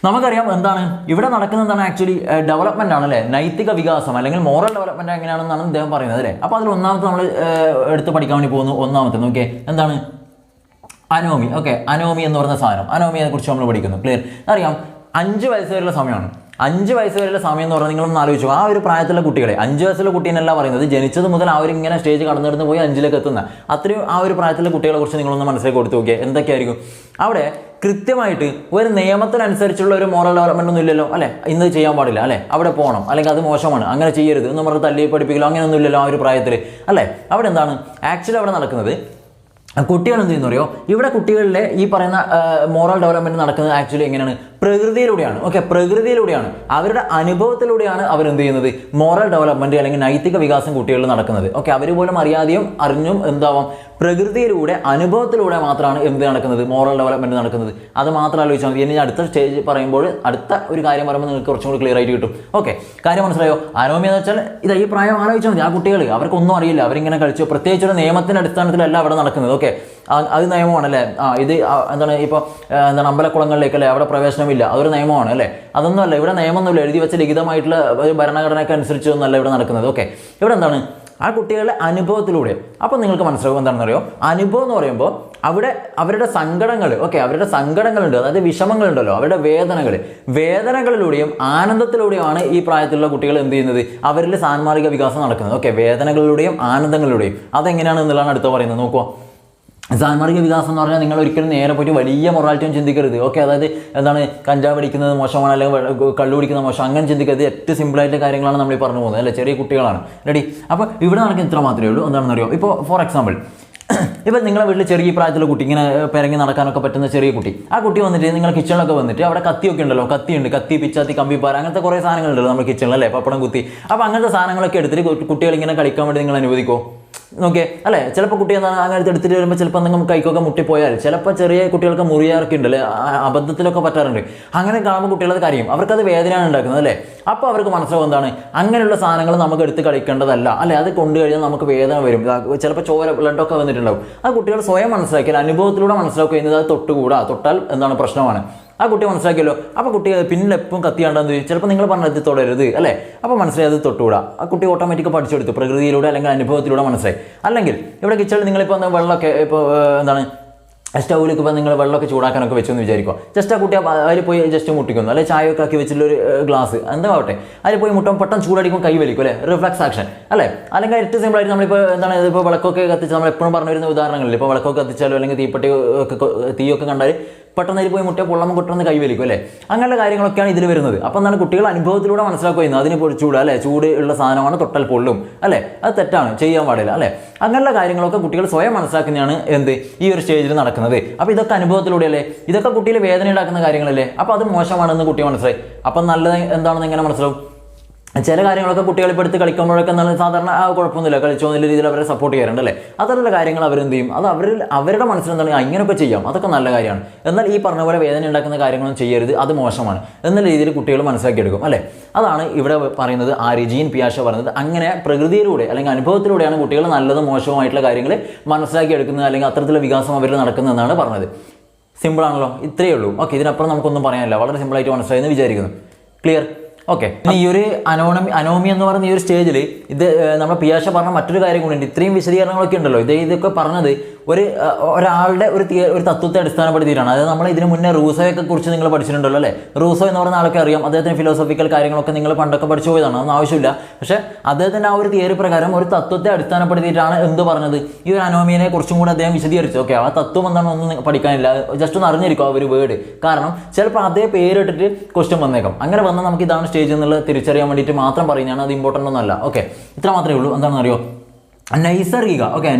നമുക്കറിയാം എന്താണ് ഇവിടെ നടക്കുന്നതാണ്. ആക്ച്വലി ഡെവലപ്മെന്റ് ആണ്, അല്ലേ? നൈതിക വികാസം അല്ലെങ്കിൽ മോറൽ ഡെവലപ്മെന്റ് എങ്ങനെയാണെന്നാണ് അദ്ദേഹം പറയുന്നത്, അല്ലേ? അപ്പോൾ അതിൽ ഒന്നാമത്തെ നമ്മൾ എടുത്ത് പഠിക്കാൻ വേണ്ടി പോകുന്നു. ഒന്നാമത്തെ നോക്കിയേ, എന്താണ്? അനോമി. ഓക്കെ, അനോമി എന്ന് പറയുന്ന സാധനം, അനോമിയെ കുറിച്ച് നമ്മൾ പഠിക്കുന്നു. ക്ലിയർ? അറിയാം 5 വയസ്സ് വരെയുള്ള സമയമാണ്. 5 വയസ്സ് വരെയുള്ള സമയം എന്ന് പറഞ്ഞാൽ നിങ്ങളൊന്ന് ആലോചിച്ചു. ആ ഒരു പ്രായത്തിലുള്ള കുട്ടികളെ, 5 വയസ്സുള്ള കുട്ടീനല്ല പറയുന്നത്, ജനിച്ചത് മുതൽ അവരിങ്ങനെ സ്റ്റേജ് കടന്നിടന്ന് പോയി 5ലേക്ക് എത്തുന്ന അത്രയും ആ ഒരു പ്രായത്തിലുള്ള കുട്ടികളെ കുറിച്ച് നിങ്ങളൊന്ന് മനസ്സിലേക്ക് കൊടുത്തു നോക്കിയാൽ എന്തൊക്കെയായിരിക്കും അവിടെ കൃത്യമായിട്ട് ഒരു നിയമത്തിനനുസരിച്ചുള്ള ഒരു മോറൽ ഡെവലപ്മെന്റ് ഒന്നും ഇല്ലല്ലോ, അല്ലെ? ഇന്ന് ചെയ്യാൻ പാടില്ല, അല്ലെ? അവിടെ പോകണം, അല്ലെങ്കിൽ അത് മോശമാണ്, അങ്ങനെ ചെയ്യരുത് എന്ന് പറഞ്ഞ് തല്ലി പഠിപ്പിക്കലോ അങ്ങനെയൊന്നും ഇല്ലല്ലോ ആ ഒരു പ്രായത്തിൽ, അല്ലേ? അവിടെ എന്താണ് ആക്ച്വലി അവിടെ നടക്കുന്നത്? കുട്ടികൾ എന്ത് ചെയ്യുന്നു അറിയോ? ഇവിടെ കുട്ടികളിലെ ഈ പറയുന്ന മോറൽ ഡെവലപ്മെന്റ് നടക്കുന്നത് ആക്ച്വലി എങ്ങനെയാണ്? പ്രകൃതിയിലൂടെയാണ്. ഓക്കെ, പ്രകൃതിയിലൂടെയാണ്, അവരുടെ അനുഭവത്തിലൂടെയാണ് അവരെന്ത് ചെയ്യുന്നത്? മോറൽ ഡെവലപ്മെന്റ് അല്ലെങ്കിൽ നൈതിക വികാസം കുട്ടികളിൽ നടക്കുന്നത്. ഓക്കെ, അവർ പോലും അറിയാതെയും അറിഞ്ഞും എന്താവാം പ്രകൃതിയിലൂടെ അനുഭവത്തിലൂടെ മാത്രമാണ് എന്ത് നടക്കുന്നത്? മോറൽ ഡെവലപ്മെന്റ് നടക്കുന്നത്. അത് മാത്രം ആലോചിച്ചാൽ മതി. ഇനി അടുത്ത സ്റ്റേജ് പറയുമ്പോൾ അടുത്ത ഒരു കാര്യം പറയുമ്പോൾ നിങ്ങൾക്ക് കുറച്ചും കൂടി ക്ലിയർ ആയിട്ട് കിട്ടും. ഓക്കെ, കാര്യം മനസ്സിലായോ? അനോമി എന്ന് വെച്ചാൽ ഇത് ഈ പ്രായം ആലോചിച്ചാൽ മതി. ആ കുട്ടികൾ അവർക്കൊന്നും അറിയില്ല, അവരിങ്ങനെ കളിച്ചു. പ്രത്യേകിച്ച് ഒരു നിയമത്തിന്റെ അടിസ്ഥാനത്തിലല്ല അവിടെ നടക്കുന്നത്. ഓക്കെ, അത് നിയമമാണല്ലേ? ഇത് എന്താണ് ഇപ്പോൾ എന്താണ് അമ്പലക്കുളങ്ങളിലേക്കല്ലേ അവിടെ പ്രവേശനമില്ല, അതൊരു നിയമമാണ്, അല്ലേ? അതൊന്നും അല്ല, ഇവിടെ നിയമമൊന്നുമില്ല, എഴുതി വെച്ച ലിഖിതമായിട്ടുള്ള ഭരണഘടനയൊക്കെ അനുസരിച്ചൊന്നുമല്ല ഇവിടെ നടക്കുന്നത്. ഓക്കെ, ഇവിടെ എന്താണ് ആ കുട്ടികളുടെ അനുഭവത്തിലൂടെ. അപ്പോൾ നിങ്ങൾക്ക് മനസ്സിലാവും എന്താണെന്ന് അറിയോ? അനുഭവം എന്ന് പറയുമ്പോൾ അവിടെ അവരുടെ സങ്കടങ്ങൾ, ഓക്കെ, അവരുടെ സങ്കടങ്ങളുണ്ട്, അതായത് വിഷമങ്ങളുണ്ടല്ലോ, അവരുടെ വേദനകളിലൂടെയും ആനന്ദത്തിലൂടെയുമാണ് ഈ പ്രായത്തിലുള്ള കുട്ടികൾ എന്ത് ചെയ്യുന്നത്? അവരിൽ സാൻമാർഗിക വികാസം നടക്കുന്നത്. ഓക്കെ, വേദനകളിലൂടെയും ആനന്ദങ്ങളിലൂടെയും. അതെങ്ങനെയാണ് എന്നുള്ളതാണ് അടുത്ത പറയുന്നത്. നോക്കുക, സാൻമാർഗിക വികാസം എന്ന് പറഞ്ഞാൽ നിങ്ങൾ ഒരിക്കലും നേരെ പോയിട്ട് വലിയ മൊറാലിറ്റിയും ചിന്തിക്കരുത്. ഓക്കെ, അതായത് എന്താണ് കഞ്ചാവ് അടിക്കുന്നത് മോശമാണ്, അല്ലെങ്കിൽ കള്ളു കുടിക്കുന്നത് മോശം, അങ്ങനെ ചിന്തിക്കരുത്. ഏറ്റവും സിമ്പിളായിട്ടുള്ള കാര്യങ്ങളാണ് നമ്മൾ ഈ പറഞ്ഞു പോകുന്നത്, അല്ലേ? ചെറിയ കുട്ടികളാണ്. റെഡി? അപ്പോൾ ഇവിടെ നടക്കുന്ന ഇത്ര മാത്രമേ ഉള്ളൂ. എന്താണെന്ന് അറിയോ? ഇപ്പോൾ ഫോർ എക്സാമ്പിൾ, ഇപ്പം നിങ്ങളെ വീട്ടിൽ ചെറിയ പ്രായത്തിലുള്ള കുട്ടി, ഇങ്ങനെ പിറങ്ങി നടക്കാനൊക്കെ പറ്റുന്ന ചെറിയ കുട്ടി, ആ കുട്ടി വന്നിട്ട് നിങ്ങൾ കിച്ചണിലൊക്കെ വന്നിട്ട് അവിടെ കത്തിയൊക്കെ ഉണ്ടല്ലോ, കത്തി, പിച്ചാത്തി, കമ്പിപ്പാര, അങ്ങനത്തെ കുറേ സാധനങ്ങളുണ്ടല്ലോ നമ്മുടെ കിച്ചണിൽ, അല്ലേ? പപ്പടം കുത്തി. അപ്പോൾ അങ്ങനത്തെ സാധനങ്ങളൊക്കെ എടുത്തിട്ട് കുട്ടികൾ ഇങ്ങനെ കളിക്കാൻ വേണ്ടി നിങ്ങൾ അനുവദിക്കോ? ഓക്കെ, അല്ലേ? ചിലപ്പോൾ കുട്ടി എന്താണ് അങ്ങനത്തെ എടുത്തിട്ട് വരുമ്പോൾ ചിലപ്പോൾ എന്തെങ്കിലും കൈക്കൊക്കെ മുട്ടിപ്പോയാൽ, ചിലപ്പോൾ ചെറിയ കുട്ടികൾക്ക് മുറിയാറൊക്കെ ഉണ്ട്, അല്ലേ? അബദ്ധത്തിലൊക്കെ പറ്റാറുണ്ട്. അങ്ങനെ കാണുമ്പോൾ കുട്ടികളത് കരയും, അവർക്കത് വേദനയാണ് ഉണ്ടാക്കുന്നത്, അല്ലേ? അപ്പോൾ അവർക്ക് മനസ്സിലാവും എന്താണ് അങ്ങനെയുള്ള സാധനങ്ങൾ നമുക്ക് എടുത്ത് കളിക്കേണ്ടതല്ല, അല്ലേ? അത് കൊണ്ടു കഴിഞ്ഞാൽ നമുക്ക് വേദന വരും, ചിലപ്പോൾ ചോര ബ്ലഡൊക്കെ വന്നിട്ടുണ്ടാവും. അത് കുട്ടികൾ സ്വയം മനസ്സിലാക്കിയാൽ, അനുഭവത്തിലൂടെ മനസ്സിലാക്കുന്നത് അത് തൊട്ടാൽ എന്താണ് പ്രശ്നമാണ്. ആ കുട്ടി മനസ്സിലാക്കിയല്ലോ. അപ്പോൾ കുട്ടി പിന്നിൽ എപ്പം കത്തിയാണ്ടെന്ന് ചോദിച്ചു, ചിലപ്പോൾ നിങ്ങൾ പറഞ്ഞത് തൊടരുത്, അല്ലേ? അപ്പോൾ മനസ്സിലായി അത് തൊട്ടുകൂടാ. ആ കുട്ടി ഓട്ടോമാറ്റിക്ക് പഠിച്ചെടുത്തു, പ്രകൃതിയിലൂടെ അല്ലെങ്കിൽ അനുഭവത്തിലൂടെ മനസ്സിലായി. അല്ലെങ്കിൽ ഇവിടെ കിച്ചണിൽ നിങ്ങളിപ്പോൾ വെള്ളമൊക്കെ ഇപ്പോൾ എന്താണ് സ്റ്റൗവിലേക്ക് ഇപ്പോൾ നിങ്ങൾ വെള്ളമൊക്കെ ചൂടാക്കാനൊക്കെ വെച്ചെന്ന് വിചാരിക്കുക. ജസ്റ്റ് ആ കുട്ടി അതിൽ പോയി ജസ്റ്റ് മുട്ടിക്കുന്നു, അല്ലെങ്കിൽ ചായയൊക്കെ ആക്കി വെച്ചിട്ടുള്ളൊരു ഗ്ലാസ് എന്താവട്ടെ, അതിൽ പോയി മുട്ടും പെട്ടെന്ന് ചൂടടിക്കും, കൈ വലിക്കും, അല്ലേ? റിഫ്ലക്സ് ആക്ഷൻ, അല്ലേ? അല്ലെങ്കിൽ ഏറ്റവും സിമ്പിളായിട്ട് നമ്മളിപ്പോൾ എന്താണ് ഇപ്പോൾ വിളക്കൊക്കെ കത്തിച്ച് നമ്മൾ എപ്പോഴും പറഞ്ഞു വരുന്ന ഉദാഹരണങ്ങളിൽ, ഇപ്പോൾ വിളക്കൊക്കെ കത്തിച്ചാലോ അല്ലെങ്കിൽ തീയൊക്കെ കണ്ടാൽ പെട്ടെന്ന് അതിൽ പോയി മുട്ട പൊള്ളാൻ പെട്ടെന്ന് കൈവലിക്കും, അല്ലേ? അങ്ങനെയുള്ള കാര്യങ്ങളൊക്കെയാണ് ഇതിൽ വരുന്നത്. അപ്പോൾ എന്താണ് കുട്ടികൾ അനുഭവത്തിലൂടെ മനസ്സിലാക്കുക, അതിന് ചൂട്, അല്ലേ? ചൂട് ഉള്ള സാധനമാണ്, തൊട്ടാൽ പൊള്ളും, അല്ലേ? അത് തെറ്റാണ്, ചെയ്യാൻ പാടില്ല, അല്ലേ? അങ്ങനെയുള്ള കാര്യങ്ങളൊക്കെ കുട്ടികൾ സ്വയം മനസ്സിലാക്കുന്നതാണ് എന്ത് ഈ ഒരു സ്റ്റേജിൽ നടക്കുന്നത്. അപ്പോൾ ഇതൊക്കെ അനുഭവത്തിലൂടെ അല്ലേ? ഇതൊക്കെ കുട്ടിയിൽ വേദന ഉണ്ടാക്കുന്ന കാര്യങ്ങളല്ലേ? അപ്പോൾ അത് മോശമാണെന്ന് കുട്ടി മനസ്സിലായി. അപ്പം നല്ലത് എന്താണെന്ന് എങ്ങനെ മനസ്സിലാവും? ചില കാര്യങ്ങളൊക്കെ കുട്ടികൾ ഇപ്പോൾ എടുത്ത് കളിക്കുമ്പോഴൊക്കെ നല്ല സാധാരണ കുഴപ്പമൊന്നുമില്ല, കളിച്ചോ എന്നുള്ള രീതിയിൽ അവരെ സപ്പോർട്ട് ചെയ്യാറുണ്ട്, അല്ലേ? അതല്ല കാര്യങ്ങൾ അവരെന്ത് ചെയ്യും, അത് അവരുടെ മനസ്സിലെന്താണ് ഇങ്ങനെയൊക്കെ ചെയ്യാം, അതൊക്കെ നല്ല കാര്യമാണ്. എന്നാൽ ഈ പറഞ്ഞ പോലെ വേദന ഉണ്ടാക്കുന്ന കാര്യങ്ങളൊന്നും ചെയ്യരുത്, അത് മോശമാണ് എന്നുള്ള രീതിയിൽ കുട്ടികൾ മനസ്സിലാക്കിയെടുക്കും, അല്ലേ? അതാണ് ഇവിടെ പറയുന്നത്, ജീൻ പിയാഷെ പറയുന്നത്. അങ്ങനെ പ്രകൃതിയിലൂടെ അല്ലെങ്കിൽ അനുഭവത്തിലൂടെയാണ് കുട്ടികൾ നല്ലതും മോശവുമായിട്ടുള്ള കാര്യങ്ങൾ മനസ്സിലാക്കിയെടുക്കുന്നത്, അല്ലെങ്കിൽ അത്തരത്തിലുള്ള വികാസം അവരിൽ നടക്കുന്നതെന്നാണ് പറഞ്ഞത്. സിമ്പിളാണല്ലോ, ഇത്രയേ ഉള്ളൂ. ഓക്കെ, ഇതിനപ്പുറം നമുക്കൊന്നും പറയാനില്ല. വളരെ സിമ്പിളായിട്ട് മനസ്സിലായി എന്ന് വിചാരിക്കുന്നു. ക്ലിയർ? ഓക്കെ. ഈ ഒരു അനോമി എന്ന് പറയുന്ന ഈ ഒരു സ്റ്റേജിൽ ഇത് നമ്മുടെ പിയാഷ പറഞ്ഞ മറ്റൊരു കാര്യം കൂടി ഉണ്ട്. ഇത്രയും വിശദീകരണങ്ങളൊക്കെ ഉണ്ടല്ലോ, ഇതൊക്കെ പറഞ്ഞത് ഒരാളുടെ ഒരു തത്വത്തെ അടിസ്ഥാനപ്പെടുത്തിയിട്ടാണ്. അതായത് നമ്മൾ ഇതിന് മുന്നേ റൂസോയൊക്കെ കുറിച്ച് നിങ്ങൾ പഠിച്ചിട്ടുണ്ടല്ലോ അല്ലേ? റൂസോ എന്ന് പറയുന്ന ആളൊക്കെ അറിയാം. അദ്ദേഹത്തിന് ഫിലോസഫിക്കൽ കാര്യങ്ങളൊക്കെ നിങ്ങൾ പണ്ടൊക്കെ പഠിച്ചു പോയതാണ്, അതൊന്നും ആവശ്യമില്ല. പക്ഷേ അദ്ദേഹത്തിൻ്റെ ആ ഒരു തിയറി പ്രകാരം ഒരു തത്വത്തെ അടിസ്ഥാനപ്പെടുത്തിയിട്ടാണ് എന്ത് പറഞ്ഞത്, ഈ ഒരു അനോമിയെ കുറിച്ചും കൂടി അദ്ദേഹം വിശദീകരിച്ചു. ഓക്കെ, ആ തത്വം എന്താണ് ഒന്നും പഠിക്കാനില്ല, ജസ്റ്റ് ഒന്ന് അറിഞ്ഞിരിക്കും ആ ഒരു വേർഡ്. കാരണം ചിലപ്പോൾ അതേ പേരിട്ടിട്ട് ക്വസ്റ്റ്യൻ വന്നേക്കാം. അങ്ങനെ വന്നാൽ നമുക്ക് ഇതാണ് സ്റ്റേജ് എന്നുള്ളത് തിരിച്ചറിയാൻ വേണ്ടിയിട്ട് മാത്രം പറയുന്നതാണ്, അത് ഇമ്പോർട്ടൻ്റ് ഒന്നുമല്ല. ഓക്കെ, ഇത്ര മാത്രമേ ഉള്ളൂ. എന്താണെന്ന് അറിയോ? നൈസർഗിക. ഓക്കെ,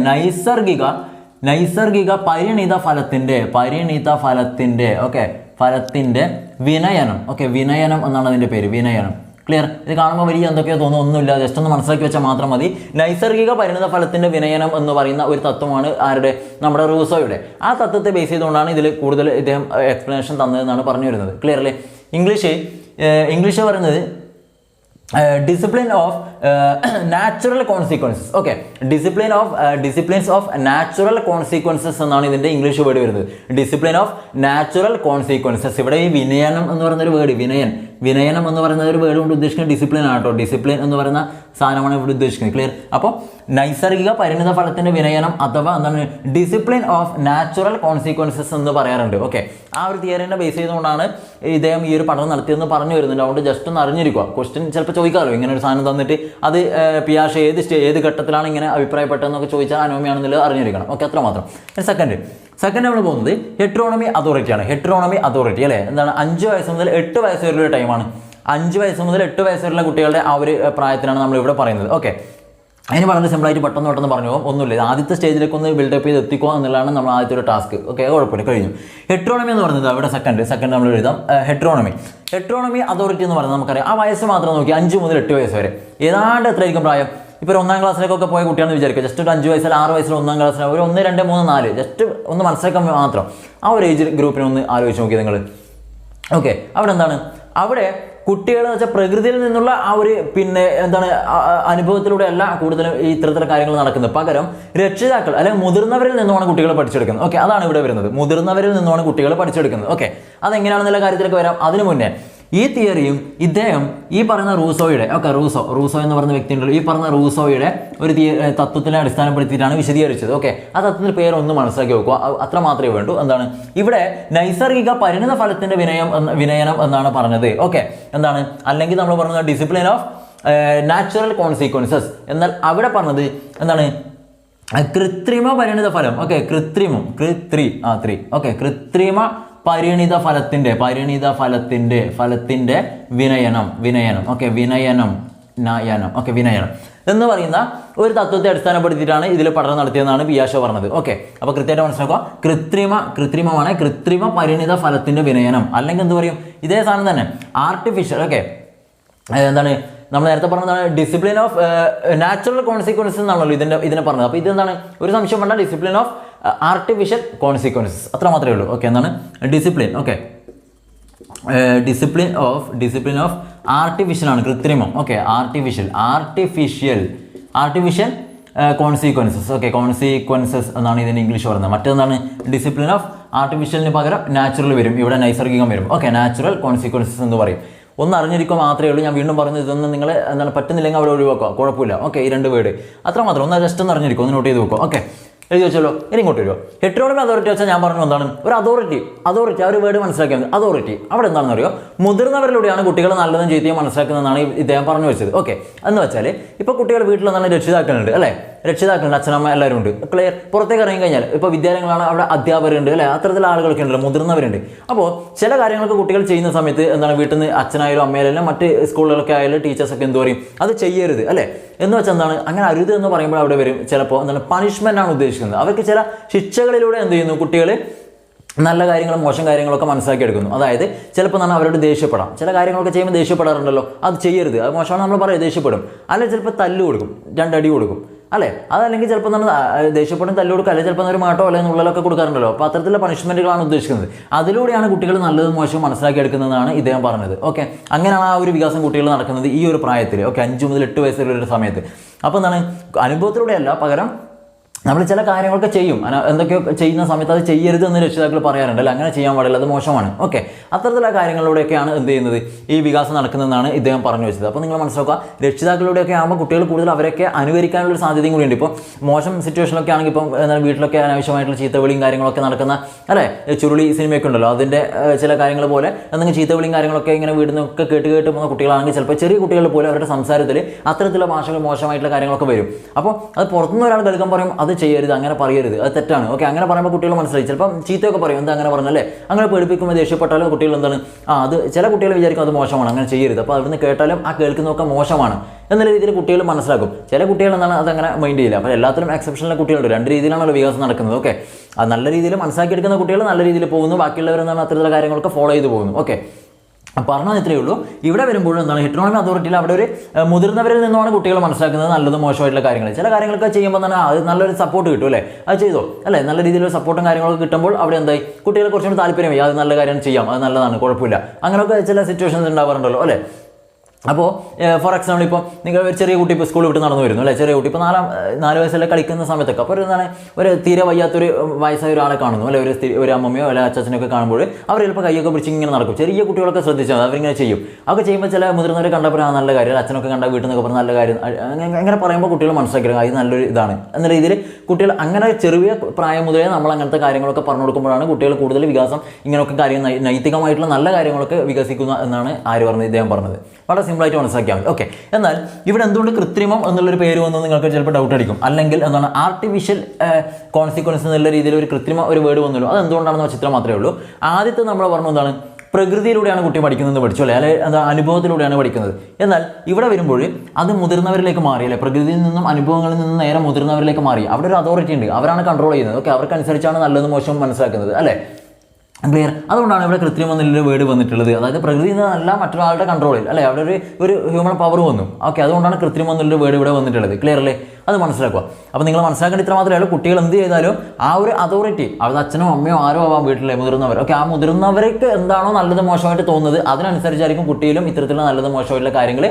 നൈസർഗിക പരിണിത ഫലത്തിൻ്റെ ഓക്കെ ഫലത്തിൻ്റെ വിനയനം. ഓക്കെ, വിനയനം എന്നാണ് അതിൻ്റെ പേര്, വിനയനം. ക്ലിയർ? ഇത് കാണുമ്പോൾ വലിയ എന്തൊക്കെയോ തോന്നുന്നു, ഒന്നുമില്ല, ജസ്റ്റ് ഒന്ന് മനസ്സിലാക്കി വെച്ചാൽ മാത്രം മതി. നൈസർഗിക പരിണിത ഫലത്തിൻ്റെ വിനയനം എന്ന് പറയുന്ന ഒരു തത്വമാണ് ആരുടെ? നമ്മുടെ റൂസോയുടെ. ആ തത്വത്തെ ബേസ് ചെയ്തുകൊണ്ടാണ് ഇതിൽ കൂടുതൽ ഇദ്ദേഹം എക്സ്പ്ലനേഷൻ തന്നതെന്നാണ് പറഞ്ഞു വരുന്നത്. ക്ലിയർ അല്ലേ? ഇംഗ്ലീഷ് പറയുന്നത് discipline of natural consequences. Okay, disciplines of natural consequences എന്നാണ് ഇതിൻ്റെ ഇംഗ്ലീഷ് വേർഡ് വരുന്നത്. Discipline of natural consequences. ഇവിടെ ഈ വിനയനം എന്ന് പറയുന്നൊരു വേർഡ്, വിനയനം എന്ന് പറയുന്ന ഒരു വേർഡ് കൊണ്ട് ഉദ്ദേശിക്കുന്നത് ഡിസിപ്ലിൻ ആട്ടോ. ഡിസിപ്ലിൻ എന്ന് പറയുന്ന സാധനമാണ് ഇവിടെ ഉദ്ദേശിക്കുന്നത്. ക്ലിയർ? അപ്പോൾ നൈസർഗിക പരിണിത ഫലത്തിൻ്റെ വിനയനം അഥവാ എന്താണ് ഡിസിപ്ലിൻ ഓഫ് നാച്ചുറൽ കോൺസിക്വൻസസ് എന്ന് പറയാറുണ്ട്. ഓക്കെ, ആ ഒരു തിയറിനെ ബേസ് ചെയ്തുകൊണ്ടാണ് ഇദ്ദേഹം ഈ ഒരു പഠനം നടത്തിയതെന്ന് പറഞ്ഞു വരുന്നുണ്ട്. അതുകൊണ്ട് ജസ്റ്റ് ഒന്ന് അറിഞ്ഞിരിക്കുക. ക്വസ്റ്റ്യൻ ചിലപ്പോൾ ചോദിക്കാമല്ലോ, ഇങ്ങനെ ഒരു സാധനം തന്നിട്ട് അത് പിയാഷ ഏത് ഘട്ടത്തിലാണ് ഇങ്ങനെ അഭിപ്രായപ്പെട്ടതെന്നൊക്കെ ചോദിച്ചാൽ അനോമിയാണെന്നുള്ളത് അറിഞ്ഞിരിക്കണം. ഓക്കെ, അത്ര മാത്രം. സെക്കൻഡ് നമ്മൾ പോകുന്നത് ഹെട്രോണമി അതോറിറ്റിയാണ്. ഹെട്രോണമി അതോറിറ്റി അല്ലേ, എന്താണ്? 5 വയസ്സ് മുതൽ 8 വയസ്സ് വരെയുള്ള ടൈമാണ്. 5 വയസ്സ് മുതൽ 8 വയസ്സ് വരെയുള്ള കുട്ടികളുടെ ആ ഒരു പ്രായത്തിലാണ് നമ്മൾ ഇവിടെ പറയുന്നത്. ഓക്കെ, അതിന് വളരെ സിമ്പിളായിട്ട് പെട്ടെന്ന് പറഞ്ഞു പോകും, ഒന്നുമില്ല. ആദ്യത്തെ സ്റ്റേജിലേക്ക് ഒന്ന് ബിൽഡപ്പ് ചെയ്ത് എത്തിക്കുക എന്നുള്ളതാണ് നമ്മൾ ആദ്യത്തെ ഒരു ടാസ്ക്. ഓക്കെ, കുഴപ്പമില്ല, കഴിഞ്ഞു. ഹെട്രോണമി എന്ന് പറയുന്നത് അവിടെ സെക്കൻഡ് നമ്മൾ എഴുതാം. ഹെട്രോണമി അതോറിറ്റി എന്ന് പറയുന്നത് നമുക്കറിയാം. ആ വയസ്സ് മാത്രം നോക്കി 5 മുതൽ 8 വയസ്സ് വരെ ഏതാണ്ട് എത്രയായിരിക്കും പ്രായം? ഇപ്പോൾ ഒരു 1ാം ക്ലാസ്സിലേക്കൊക്കെ പോയ കുട്ടിയാണെന്ന് വിചാരിക്കുക. ജസ്റ്റ് ഒരു 5 വയസ്സിൽ 6 വയസ്സിൽ 1ാം ക്ലാസ്സിൽ ഒരു 1, 2, 3, 4 ജസ്റ്റ് ഒന്ന് മനസ്സിലാക്കാൻ മാത്രം ആ ഒരു ഏജ് ഗ്രൂപ്പിനെ ഒന്ന് ആലോചിച്ച് നോക്കി നിങ്ങൾ. ഓക്കെ, അവിടെ എന്താണ്? അവിടെ കുട്ടികൾ എന്ന് വെച്ചാൽ പ്രകൃതിയിൽ നിന്നുള്ള ആ ഒരു എന്താണ് അനുഭവത്തിലൂടെ അല്ല കൂടുതലും ഈ ഇത്തരത്തിലുള്ള കാര്യങ്ങൾ നടക്കുന്നത്. പകരം രക്ഷിതാക്കൾ അല്ലെങ്കിൽ മുതിർന്നവരിൽ നിന്നുമാണ് കുട്ടികൾ പഠിച്ചെടുക്കുന്നത്. ഓക്കെ, അതാണ് ഇവിടെ വരുന്നത്. മുതിർന്നവരിൽ നിന്നുമാണ് കുട്ടികൾ പഠിച്ചെടുക്കുന്നത്. ഓക്കെ, അതെങ്ങനെയാണെന്നുള്ള കാര്യത്തിലേക്ക് വരാം. അതിനു മുന്നേ ഈ തിയറിയും ഇദ്ദേഹം ഈ പറയുന്ന റൂസോയുടെ റൂസോ എന്ന് പറയുന്ന വ്യക്തി ഉണ്ടല്ലോ, ഈ പറഞ്ഞ റൂസോയുടെ ഒരു തത്വത്തിനെ അടിസ്ഥാനപ്പെടുത്തിയിട്ടാണ് വിശദീകരിച്ചത്. ഓക്കെ, ആ തത്വത്തിന്റെ പേരൊന്നും മനസ്സിലാക്കി വെക്കുക, അത്ര മാത്രമേ വേണ്ടൂ. എന്താണ് ഇവിടെ? നൈസർഗിക പരിണിത ഫലത്തിന്റെ വിനയനം എന്നാണ് പറഞ്ഞത്. ഓക്കെ, എന്താണ്? അല്ലെങ്കിൽ നമ്മൾ പറഞ്ഞത് ഡിസിപ്ലിൻ ഓഫ് നാച്ചുറൽ കോൺസിക്വൻസസ്. എന്നാൽ അവിടെ പറഞ്ഞത് എന്താണ്? കൃത്രിമ പരിണിത ഫലം. ഓക്കെ, കൃത്രിമ പരിണിത ഫലത്തിന്റെ വിനയനം. ഓക്കെ, വിനയനം എന്ന് പറയുന്ന ഒരു തത്വത്തെ അടിസ്ഥാനപ്പെടുത്തിയിട്ടാണ് ഇതിൽ പഠനം നടത്തിയതെന്നാണ് പിയാഷ പറഞ്ഞത്. ഓക്കെ, അപ്പോൾ കൃത്യമായിട്ട് മനസ്സിലാക്കുക. കൃത്രിമ പരിണിത ഫലത്തിന്റെ വിനയനം, അല്ലെങ്കിൽ എന്ത് പറയും? ഇതേ സാധനം തന്നെ ആർട്ടിഫിഷ്യൽ. ഓക്കെ, എന്താണ് നമ്മൾ നേരത്തെ പറഞ്ഞതാണ്? ഡിസിപ്ലിൻ ഓഫ് നാച്ചുറൽ കോൺസിക്വൻസസ് എന്നാണല്ലോ ഇതിനെ പറഞ്ഞത്. അപ്പോൾ ഇതെന്താണ്? ഒരു സംശയം വേണ്ട, ഡിസിപ്ലിൻ ഓഫ് ആർട്ടിഫിഷ്യൽ കോൺസിക്വൻസസ്, അത്ര മാത്രമേ ഉള്ളൂ. ഓക്കെ, എന്താണ് discipline? Okay, discipline of artificial ആണ്, കൃത്രിമം. Okay, artificial consequences. Okay, consequences എന്നാണ് ഇതിന് ഇംഗ്ലീഷ് പറയുന്നത്. മറ്റേതാണ് ഡിസിപ്ലിൻ ഓഫ് ആർട്ടിഫിഷ്യലിന് പകരം നാച്ചുറൽ വരും, ഇവിടെ നൈസർഗികം വരും. ഓക്കെ, നാച്ചുറൽ കോൺസിക്വൻസസ് എന്ന് പറയും. ഒന്ന് അറിഞ്ഞിരിക്കുക മാത്രമേ ഉള്ളൂ. ഞാൻ വീണ്ടും പറയുന്നത്, ഇതൊന്നും നിങ്ങൾ എന്താണ് പറ്റുന്നില്ലെങ്കിൽ അവിടെ ഒഴിവാക്കുക, കുഴപ്പമില്ല. ഓക്കെ, ഈ 2 വേർഡ് അത്ര മാത്രം. ഒന്ന് ജസ്റ്റ് ഒന്ന് അറിഞ്ഞിരിക്കും, ഒന്ന് നോട്ട് ചെയ്ത് വെക്കുക. ഓക്കെ, എഴുതി വെച്ചല്ലോ. ഇനി ഇങ്ങോട്ട് വരുമോ? ഹെട്രോണമി അതോറിറ്റി വെച്ചാൽ ഞാൻ പറഞ്ഞു എന്താണ്? ഒരു അതോറിറ്റി ആ ഒരു വേർഡ് മനസ്സിലാക്കിയത്. അതോറിറ്റി അവിടെ എന്താണെന്ന് അറിയോ? മുതിർന്നവരിലൂടെയാണ് കുട്ടികൾ നല്ലതും ചീത്തയും മനസ്സിലാക്കുന്നതെന്നാണ് ഇദ്ദേഹം പറഞ്ഞു വെച്ചത്. ഓക്കെ, എന്ന് വെച്ചാൽ ഇപ്പോൾ കുട്ടികൾ വീട്ടിൽ എന്താണ് രക്ഷിതാക്കളുണ്ട് അല്ലേ? രക്ഷിതാക്കളുണ്ട്, അച്ഛനമ്മ എല്ലാവരും ഉണ്ട്. ക്ലിയർ? പുറത്തേക്ക് ഇറങ്ങി കഴിഞ്ഞാൽ ഇപ്പോൾ വിദ്യാലയങ്ങളാണ്, അവിടെ അധ്യാപകരുണ്ട് അല്ലേ? അത്തരത്തിലുള്ള ആളുകളൊക്കെ ഉണ്ടല്ലോ, മുതിർന്നവരുണ്ട്. അപ്പോൾ ചില കാര്യങ്ങളൊക്കെ കുട്ടികൾ ചെയ്യുന്ന സമയത്ത് എന്താണ് വീട്ടിൽ നിന്ന് അച്ഛനായാലും അമ്മയായാലും മറ്റ് സ്കൂളുകളൊക്കെ ആയാലും ടീച്ചേഴ്സൊക്കെ എന്ത് പറയും? അത് ചെയ്യരുത് അല്ലേ? എന്ന് വെച്ചാൽ എന്താണ്? അങ്ങനെ അരുത് എന്ന് പറയുമ്പോൾ അവിടെ വരും ചിലപ്പോൾ എന്താണ് പണിഷ്മെൻ്റ് ആണ് ഉദ്ദേശിക്കുന്നത്. അവർക്ക് ചില ശിക്ഷകളിലൂടെ എന്ത് ചെയ്യുന്നു? കുട്ടികൾ നല്ല കാര്യങ്ങളും മോശം കാര്യങ്ങളൊക്കെ മനസ്സിലാക്കി എടുക്കുന്നു. അതായത് ചിലപ്പോൾ നമ്മൾ അവരോട് ദേഷ്യപ്പെടാം, ചില കാര്യങ്ങളൊക്കെ ചെയ്യുമ്പോൾ ദേഷ്യപ്പെടാറുണ്ടല്ലോ, അത് ചെയ്യരുത്, അത് മോശമാണ് നമ്മൾ പറയും, ദേഷ്യപ്പെടും. അല്ലെങ്കിൽ ചിലപ്പോൾ തല്ല് കൊടുക്കും, 2 അടി കൊടുക്കും അല്ലേ? അതല്ലെങ്കിൽ ചിലപ്പോൾ നമ്മൾ ദേഷ്യപ്പെടും, തല്ല് കൊടുക്കുക, അല്ലെങ്കിൽ ചിലപ്പോൾ ഒരു മാട്ടോ അല്ലെങ്കിൽ നുള്ളലൊക്കെ കൊടുക്കാറുണ്ടല്ലോ. അപ്പോൾ അത്തരത്തിലുള്ള പണിഷ്മെൻറ്റുകളാണ് ഉദ്ദേശിക്കുന്നത്. അതിലൂടെയാണ് കുട്ടികൾ നല്ലതും മോശവും മനസ്സിലാക്കി എടുക്കുന്നതെന്നാണ് ഇദ്ദേഹം പറഞ്ഞത്. ഓക്കെ, അങ്ങനെയാണ് ആ ഒരു വികാസം കുട്ടികൾ നടക്കുന്നത് ഈ ഒരു പ്രായത്തിൽ. ഓക്കെ, 5 മുതൽ 8 വയസ്സ് വരെ ഒരു സമയത്ത്. അപ്പോൾ എന്താണ്? അനുഭവത്തിലൂടെയല്ല, പകരം നമ്മൾ ചില കാര്യങ്ങളൊക്കെ ചെയ്യും, എന്തൊക്കെയോ ചെയ്യുന്ന സമയത്ത് അത് ചെയ്യരുത് എന്ന് രക്ഷിതാക്കൾ പറയാറുണ്ട്, അല്ല അങ്ങനെ ചെയ്യാൻ പാടില്ല, അത് മോശമാണ്. ഓക്കെ, അത്തരത്തിലുള്ള കാര്യങ്ങളിലൂടെയൊക്കെയാണ് എന്ത് ചെയ്യുന്നത്, ഈ വികാസം നടക്കുന്നതെന്നാണ് ഇദ്ദേഹം പറഞ്ഞു വെച്ചത്. അപ്പോൾ നിങ്ങൾ മനസ്സിലാക്കുക, രക്ഷിതാക്കളിലൂടെയൊക്കെ ആകുമ്പോൾ കുട്ടികൾ കൂടുതൽ അവരൊക്കെ അനുകരിക്കാനുള്ള സാധ്യതയും കൂടിയുണ്ട്. ഇപ്പോൾ മോശം സിറ്റുവേഷനിലൊക്കെ ആണെങ്കിൽ ഇപ്പം വീട്ടിലൊക്കെ അനാവശ്യമായിട്ടുള്ള ചീത്തവിളിയും കാര്യങ്ങളൊക്കെ നടക്കുന്ന, അല്ലേ, ചുരുളി സിനിമയൊക്കെ ഉണ്ടല്ലോ, അതിൻ്റെ ചില കാര്യങ്ങൾ പോലെ എന്തെങ്കിലും ചീത്തവിളിയും കാര്യങ്ങളൊക്കെ ഇങ്ങനെ വീട്ടിൽ നിന്നൊക്കെ കേട്ട് പോകുന്ന കുട്ടികളാണെങ്കിൽ ചിലപ്പോൾ ചെറിയ കുട്ടികൾ പോലും അവരുടെ സംസാരത്തിൽ അത്തരത്തിലുള്ള ഭാഷകൾ മോശമായിട്ടുള്ള കാര്യങ്ങളൊക്കെ വരും. അപ്പോൾ അത് പുറത്തുനിന്ന് ഒരാൾ കേൾക്കാൻ പറയും അത് ചെയ്യരുത്, അങ്ങനെ പറയരുത്, അത് തെറ്റാണ്. ഓക്കെ, അങ്ങനെ പറയുമ്പോൾ കുട്ടികൾ മനസ്സിലായി, ചിലപ്പം ചീത്തയൊക്കെ പറയും, എന്താ അങ്ങനെ പറഞ്ഞല്ലേ, അങ്ങനെ പേടിപ്പിക്കുമ്പോൾ ദേഷ്യപ്പെട്ടാലും കുട്ടികൾ എന്താണ്, അത് ചില കുട്ടികൾ വിചാരിക്കും അത് മോശമാണ്, അങ്ങനെ ചെയ്യരുത്, അപ്പോൾ അവിടുന്ന് കേട്ടാലും ആ കേൾക്കുന്നതൊക്കെ മോശമാണ് എന്നുള്ള രീതിയിൽ കുട്ടികൾ മനസ്സിലാക്കും. ചില കുട്ടികൾ എന്താണ് അതങ്ങനെ മൈൻഡ് ചെയ്യില്ല. അപ്പോൾ എല്ലാത്തിലും എക്സെപ്ഷനുള്ള കുട്ടികളുണ്ട്, രണ്ട് രീതിയിലാണല്ലോ വികാസം നടക്കുന്നത്. ഓക്കെ, അത് നല്ല രീതിയിൽ മനസ്സിലാക്കിയെടുക്കുന്ന കുട്ടികൾ നല്ല രീതിയിൽ പോകുന്നു, ബാക്കിയുള്ളവരെന്താണ് അത്തരത്തിലുള്ള കാര്യങ്ങളൊക്കെ ഫോളോ ചെയ്ത് പോകുന്നു. ഓക്കെ, പറഞ്ഞാൽ ഇത്രയേ ഉള്ളൂ. ഇവിടെ വരുമ്പോഴും എന്താണ്, ഹെറ്ററോണമി അതോറിറ്റിയിൽ അവിടെ ഒരു മുതിർന്നവരിൽ നിന്നുമാണ് കുട്ടികൾ മനസ്സിലാക്കുന്നത് നല്ലതും മോശമായിട്ടുള്ള കാര്യങ്ങൾ. ചില കാര്യങ്ങളൊക്കെ ചെയ്യുമ്പോൾ തന്നെ അത് നല്ലൊരു സപ്പോർട്ട് കിട്ടും, അല്ലേ, അത് ചെയ്തോ, അല്ലേ, നല്ല രീതിയിലുള്ള സപ്പോർട്ടും കാര്യങ്ങളൊക്കെ കിട്ടുമ്പോൾ അവിടെ എന്തായി കുട്ടികളെ കുറച്ചുകൂടി താല്പര്യമായി, അത് നല്ല കാര്യം ചെയ്യാം, അത് നല്ലതാണ്, കുഴപ്പമില്ല, അങ്ങനെയൊക്കെ ചില സിറ്റുവേഷൻസ് ഉണ്ടാവാറുണ്ടല്ലോ, അല്ലേ. അപ്പോൾ ഫോർ എക്സാമ്പിൾ ഇപ്പോൾ നിങ്ങൾ ഒരു ചെറിയ കുട്ടി ഇപ്പോൾ സ്കൂളിൽ വിട്ട് നടന്നു വരുന്നു, അല്ലേ, ചെറിയ കുട്ടി ഇപ്പോൾ 4 വയസ്സിലെ കളിക്കുന്ന സമയത്തൊക്കെ അപ്പോൾ എന്താണ് ഒരു തീരെ വയ്യാത്തൊരു വയസ്സായ ഒരാളെ കാണുന്നു, അല്ലെ, ഒരു അമ്മയോ അല്ലെ അച്ഛനൊക്കെ കാണുമ്പോൾ അവർ ചിലപ്പോൾ കൈയൊക്കെ പിടിച്ച് ഇങ്ങനെ നടക്കും. ചെറിയ കുട്ടികളൊക്കെ ശ്രദ്ധിച്ചാൽ അവരിങ്ങനെ ചെയ്യും. അതൊക്കെ ചെയ്യുമ്പോൾ ചില മുതിർന്നവരെ കണ്ടപ്പോൾ നല്ല കാര്യം, അച്ഛനൊക്കെ കണ്ട വീട്ടിൽ നിന്നൊക്കെ പറഞ്ഞ നല്ല കാര്യം, അങ്ങനെ പറയുമ്പോൾ കുട്ടികൾ മനസ്സിലാക്കിയത് അത് നല്ലൊരു ഇതാണ് എന്ന രീതിയിൽ കുട്ടികൾ അങ്ങനെ ചെറിയ പ്രായം മുതലേ നമ്മൾ അങ്ങനത്തെ കാര്യങ്ങളൊക്കെ പറഞ്ഞു കൊടുക്കുമ്പോഴാണ് കുട്ടികൾ കൂടുതൽ വികാസം ഇങ്ങനെയൊക്കെ കാര്യങ്ങൾ നൈതികമായിട്ടുള്ള നല്ല കാര്യങ്ങളൊക്കെ വികസിക്കുന്ന എന്നാണ് ആര് പറഞ്ഞത്, ഇദ്ദേഹം പറഞ്ഞത്. വളരെ സിമ്പിളായിട്ട് മനസ്സിലാക്കിയാൽ മതി. ഓക്കെ, എന്നാൽ ഇവിടെ എന്തുകൊണ്ട് കൃത്രിമം എന്നുള്ളൊരു പേര് വന്നു നിങ്ങൾക്ക് ചിലപ്പോൾ ഡൗട്ട് അടിക്കും. അല്ലെങ്കിൽ എന്താണ് ആർട്ടിഫിഷ്യൽ കോൺസിക്വൻസ് എന്നുള്ള രീതിയിൽ ഒരു കൃത്രിമ ഒരു വേർഡ് വന്നല്ലോ, അത് എന്തുകൊണ്ടാണെന്ന് ചിത്രം മാത്രമേ ഉള്ളൂ. ആദ്യത്തെ നമ്മൾ പറഞ്ഞു എന്താണ്, പ്രകൃതിയിലൂടെയാണ് കുട്ടി പഠിക്കുന്നത് പഠിച്ചു, അല്ലെ, അല്ലെങ്കിൽ എന്താ അനുഭവത്തിലൂടെയാണ് പഠിക്കുന്നത്. എന്നാൽ ഇവിടെ വരുമ്പോൾ അത് മുതിർന്നവരിലേക്ക് മാറി, അല്ലെ, പ്രകൃതിയിൽ നിന്നും അനുഭവങ്ങളിൽ നിന്നും നേരെ മുതിർന്നവരിലേക്ക് മാറി. അവിടെ ഒരു അതോറിറ്റി ഉണ്ട്, അവരാണ് കൺട്രോൾ ചെയ്യുന്നത്. ഓക്കെ, അവർക്കനുസരിച്ചാണ് നല്ലതും മോശവും മനസ്സിലാക്കുന്നത്, അല്ലേ, ക്ലിയർ. അതുകൊണ്ടാണ് ഇവിടെ കൃത്രിമം എന്നുള്ളൊരു വേർഡ് വന്നിട്ടുള്ളത്. അതായത് പ്രകൃതിയിൽ നിന്നല്ല മറ്റൊരാളുടെ കൺട്രോളിൽ, അല്ലേ, അവിടെ ഒരു ഹ്യൂമൻ പവർ വന്നു. ഓക്കെ, അതുകൊണ്ടാണ് കൃത്രിമം എന്നുള്ളൊരു വേർഡ് ഇവിടെ വന്നിട്ടുള്ളത്. ക്ലിയർ അല്ലേ, അത് മനസ്സിലാക്കുക. അപ്പോൾ നിങ്ങൾ മനസ്സിലാക്കേണ്ട ഇത്ര മാത്രമേ ഉള്ളൂ, കുട്ടികൾ എന്ത് ചെയ്താലും ആ ഒരു അതോറിറ്റി, അത് അച്ഛനോ അമ്മയോ ആരോ ആവാം വീട്ടിലെ മുതിർന്നവർ, ഓക്കെ, ആ മുതിർന്നവർക്ക് എന്താണോ നല്ലത് മോശമായിട്ട് തോന്നുന്നത് അതിനനുസരിച്ചായിരിക്കും കുട്ടിയിലും ഇത്തരത്തിലുള്ള നല്ലത് മോശമായിട്ടുള്ള കാര്യങ്ങൾ